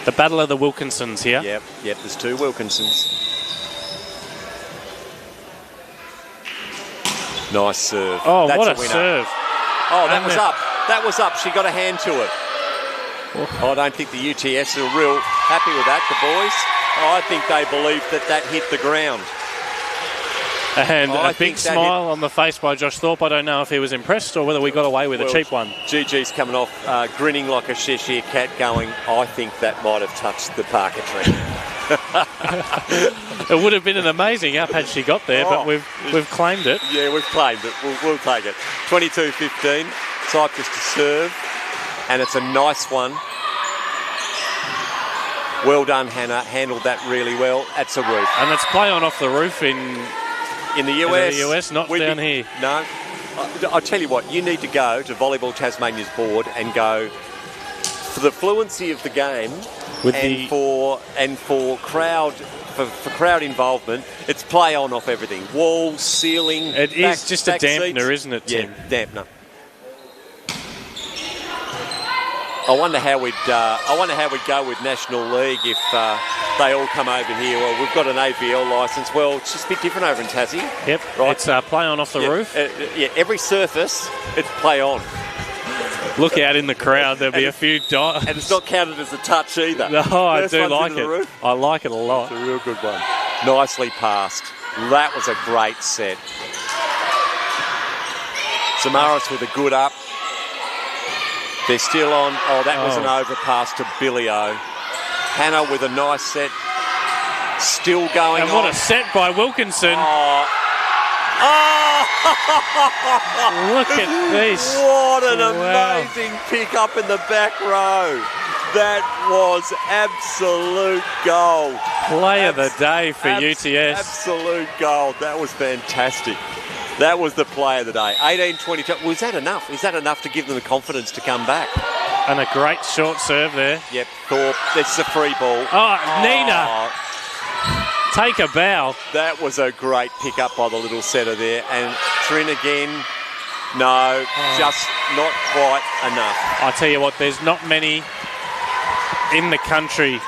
The battle of the Wilkinsons here. Yep. There's 2 Wilkinsons. Nice serve. Oh, that's what a winner. serve. Oh, that was up. She got a hand to it. Oh, I don't think the UTS are real happy with that, the boys. I think they believe that hit the ground. And a big smile on the face by Josh Thorpe. I don't know if he was impressed or whether we got away with a cheap one. GG's coming off, grinning like a Cheshire cat going, I think that might have touched the parquetry. It would have been an amazing up had she got there, but we've claimed it. Yeah, we've claimed it. We'll take it. 22-15. Cyprus to serve. And it's a nice one. Well done, Hannah. Handled that really well. That's a roof. And it's play on off the roof in the US. In the US, not down here. No. I'll tell you what, you need to go to Volleyball Tasmania's board and go for the fluency of the game for crowd involvement. It's play on off everything. Walls, ceiling. It is just a dampener, seats. isn't it, Tim? Yeah, dampener. I wonder how we'd go with National League if they all come over here. Well, we've got an AVL licence. Well, it's just a bit different over in Tassie. Yep, right. It's play on off the roof. Every surface, it's play on. Look out in the crowd. There'll be a few And it's not counted as a touch either. No, I do like it. I like it a lot. It's a real good one. Nicely passed. That was a great set. Samaras with a good up. They're still on. Oh, that was an overpass to Billy O. Hannah with a nice set. Still going on. And what a set by Wilkinson. Look at this. What an amazing pick up in the back row. That was absolute gold. Play of the day for UTS. Absolute gold. That was fantastic. That was the play of the day. 18-22. Was that enough? Is that enough to give them the confidence to come back? And a great short serve there. Yep, Thorpe. It's a free ball. Nina. Take a bow. That was a great pick up by the little setter there. And Trin again. No, just not quite enough. I tell you what, there's not many in the country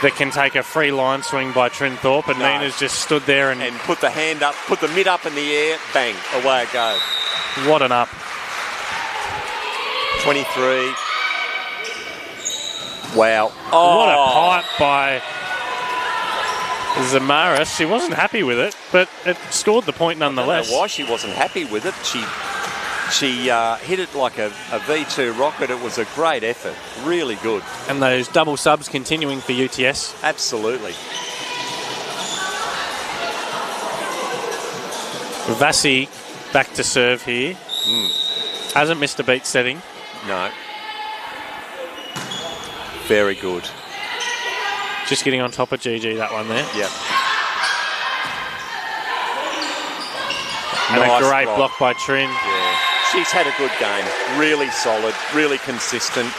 that can take a free line swing by Trin Thorpe, and Nina's just stood there and put the hand up, put the mid up in the air, bang, away it goes. What an up. 23. Wow. What a pipe by Zamaris. She wasn't happy with it, but it scored the point nonetheless. I don't know why she wasn't happy with it. She hit it like a V2 rocket. It was a great effort. Really good. And those double subs continuing for UTS. Absolutely. Vassie back to serve here. Hasn't missed a beat setting. No. Very good. Just getting on top of GG, that one there. Yep. And nice a great block by Trin. Yeah. She's had a good game. Really solid, really consistent.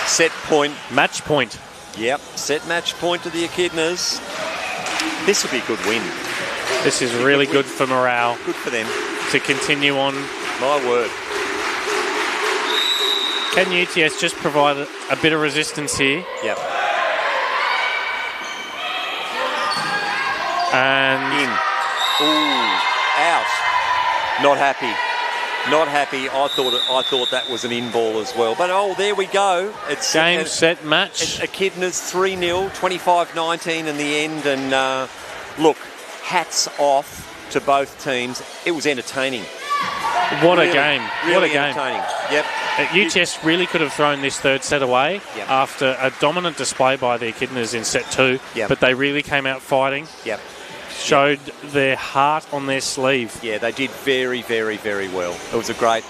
Set point. Match point. Yep. Set match point to the Echidnas. This will be a good win. This is really good for morale. Good for them. To continue on. My word. Can UTS just provide a bit of resistance here? Yep. And in. Ooh. Out. Not happy. Not happy. I thought that was an in ball as well. But there we go. It's game, set, match. Echidnas 3-0, 25-19 in the end. And look, hats off to both teams. It was entertaining. What a game. Really What a game. Entertaining. Yep. UTS really could have thrown this third set away after a dominant display by the Echidnas in set 2. Yep. But they really came out fighting. Yep. Showed their heart on their sleeve. Yeah, they did very, very, very well. It was a great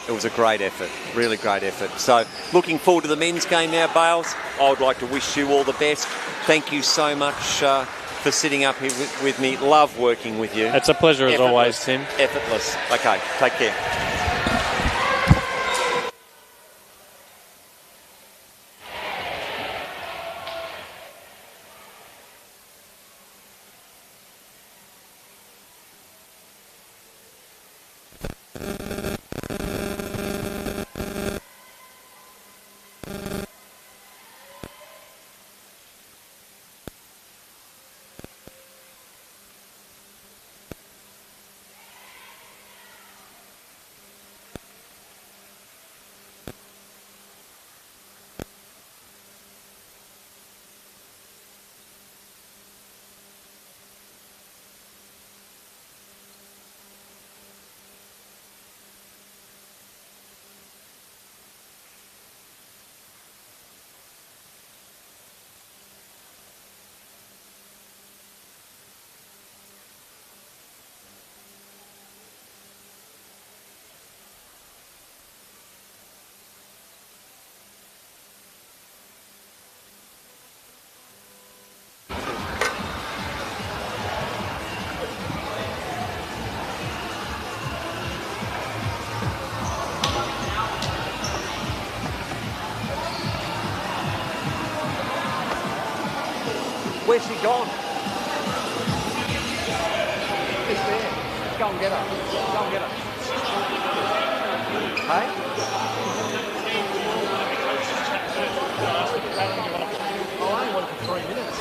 effort. Really great effort. So looking forward to the men's game now, Bales. I would like to wish you all the best. Thank you so much for sitting up here with me. Love working with you. It's a pleasure as always, Tim. Effortless. Okay, take care. Where's she gone? It's there. Go and get her. Go and get her. Hey? I only want it for 3 minutes.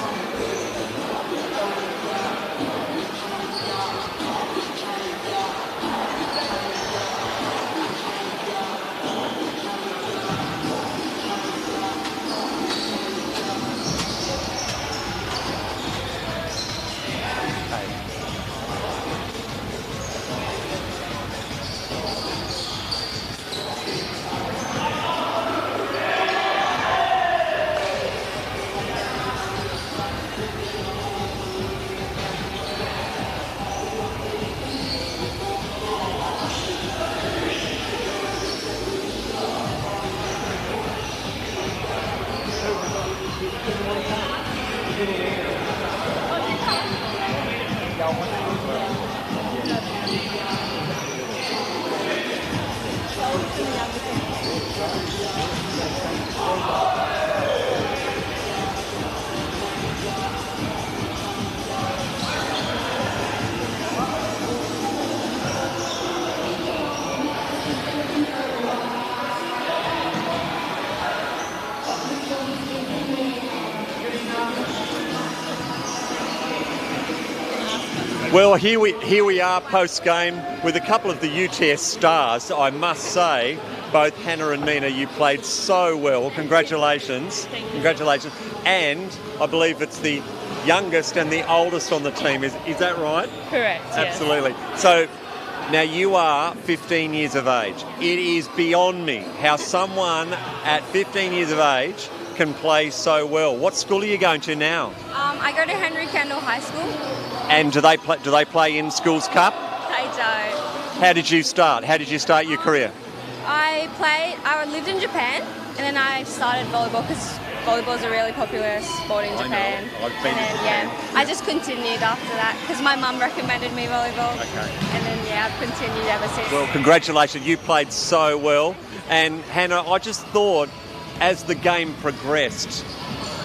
volleyball. Well, here we are post-game with a couple of the UTS stars. I must say, both Hannah and Nina, you played so well. Congratulations. Thank you. Congratulations. And I believe it's the youngest and the oldest on the team. Is that right? Correct, yes. Absolutely. So now you are 15 years of age. It is beyond me how someone at 15 years of age can play so well. What school are you going to now? I go to Henry Kendall High School. And do they play in Schools Cup? I don't. How did you start? How did you start your career? I lived in Japan, and then I started volleyball because volleyball is a really popular sport in Japan. I know. I've been to Japan. Yeah, I just continued after that because my mum recommended me volleyball. Okay. And then, yeah, I've continued ever since. Well, congratulations. You played so well. And Hannah, I just thought as the game progressed,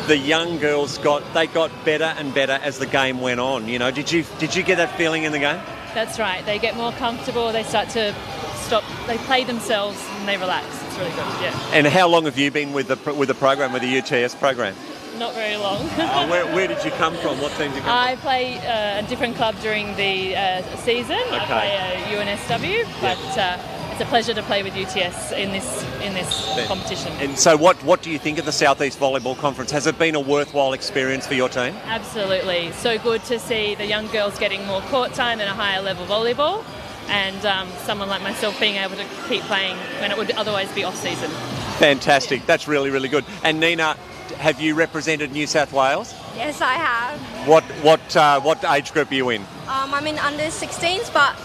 the young girls got better and better as the game went on. You know, did you get that feeling in the game? That's right. They get more comfortable. They start to stop. They play themselves and they relax. It's really good. Yeah. And how long have you been with the program, with the UTS program? Not very long. Where did you come from? What team did you come I play a different club during the season. Okay. I play UNSW, but it's a pleasure to play with UTS in this competition. And so what do you think of the Southeast Volleyball Conference? Has it been a worthwhile experience for your team? Absolutely. So good to see the young girls getting more court time and a higher level volleyball, and someone like myself being able to keep playing when it would otherwise be off season. Yeah. Fantastic. That's really, really good. And Nina, have you represented New South Wales? Yes, I have. What age group are you in? I'm in under 16s, but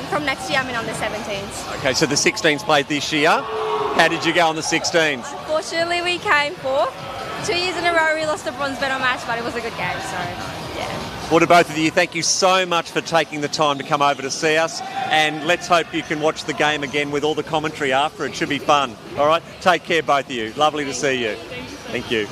from next year I'm in under 17s. Okay, so the 16s played this year. How did you go on the 16s? Unfortunately, we came fourth. 2 years in a row we lost a bronze medal match, but it was a good game, so yeah. Well, to both of you, thank you so much for taking the time to come over to see us, and let's hope you can watch the game again with all the commentary after. It should be fun. All right, take care, both of you. Lovely to see you. Thank you.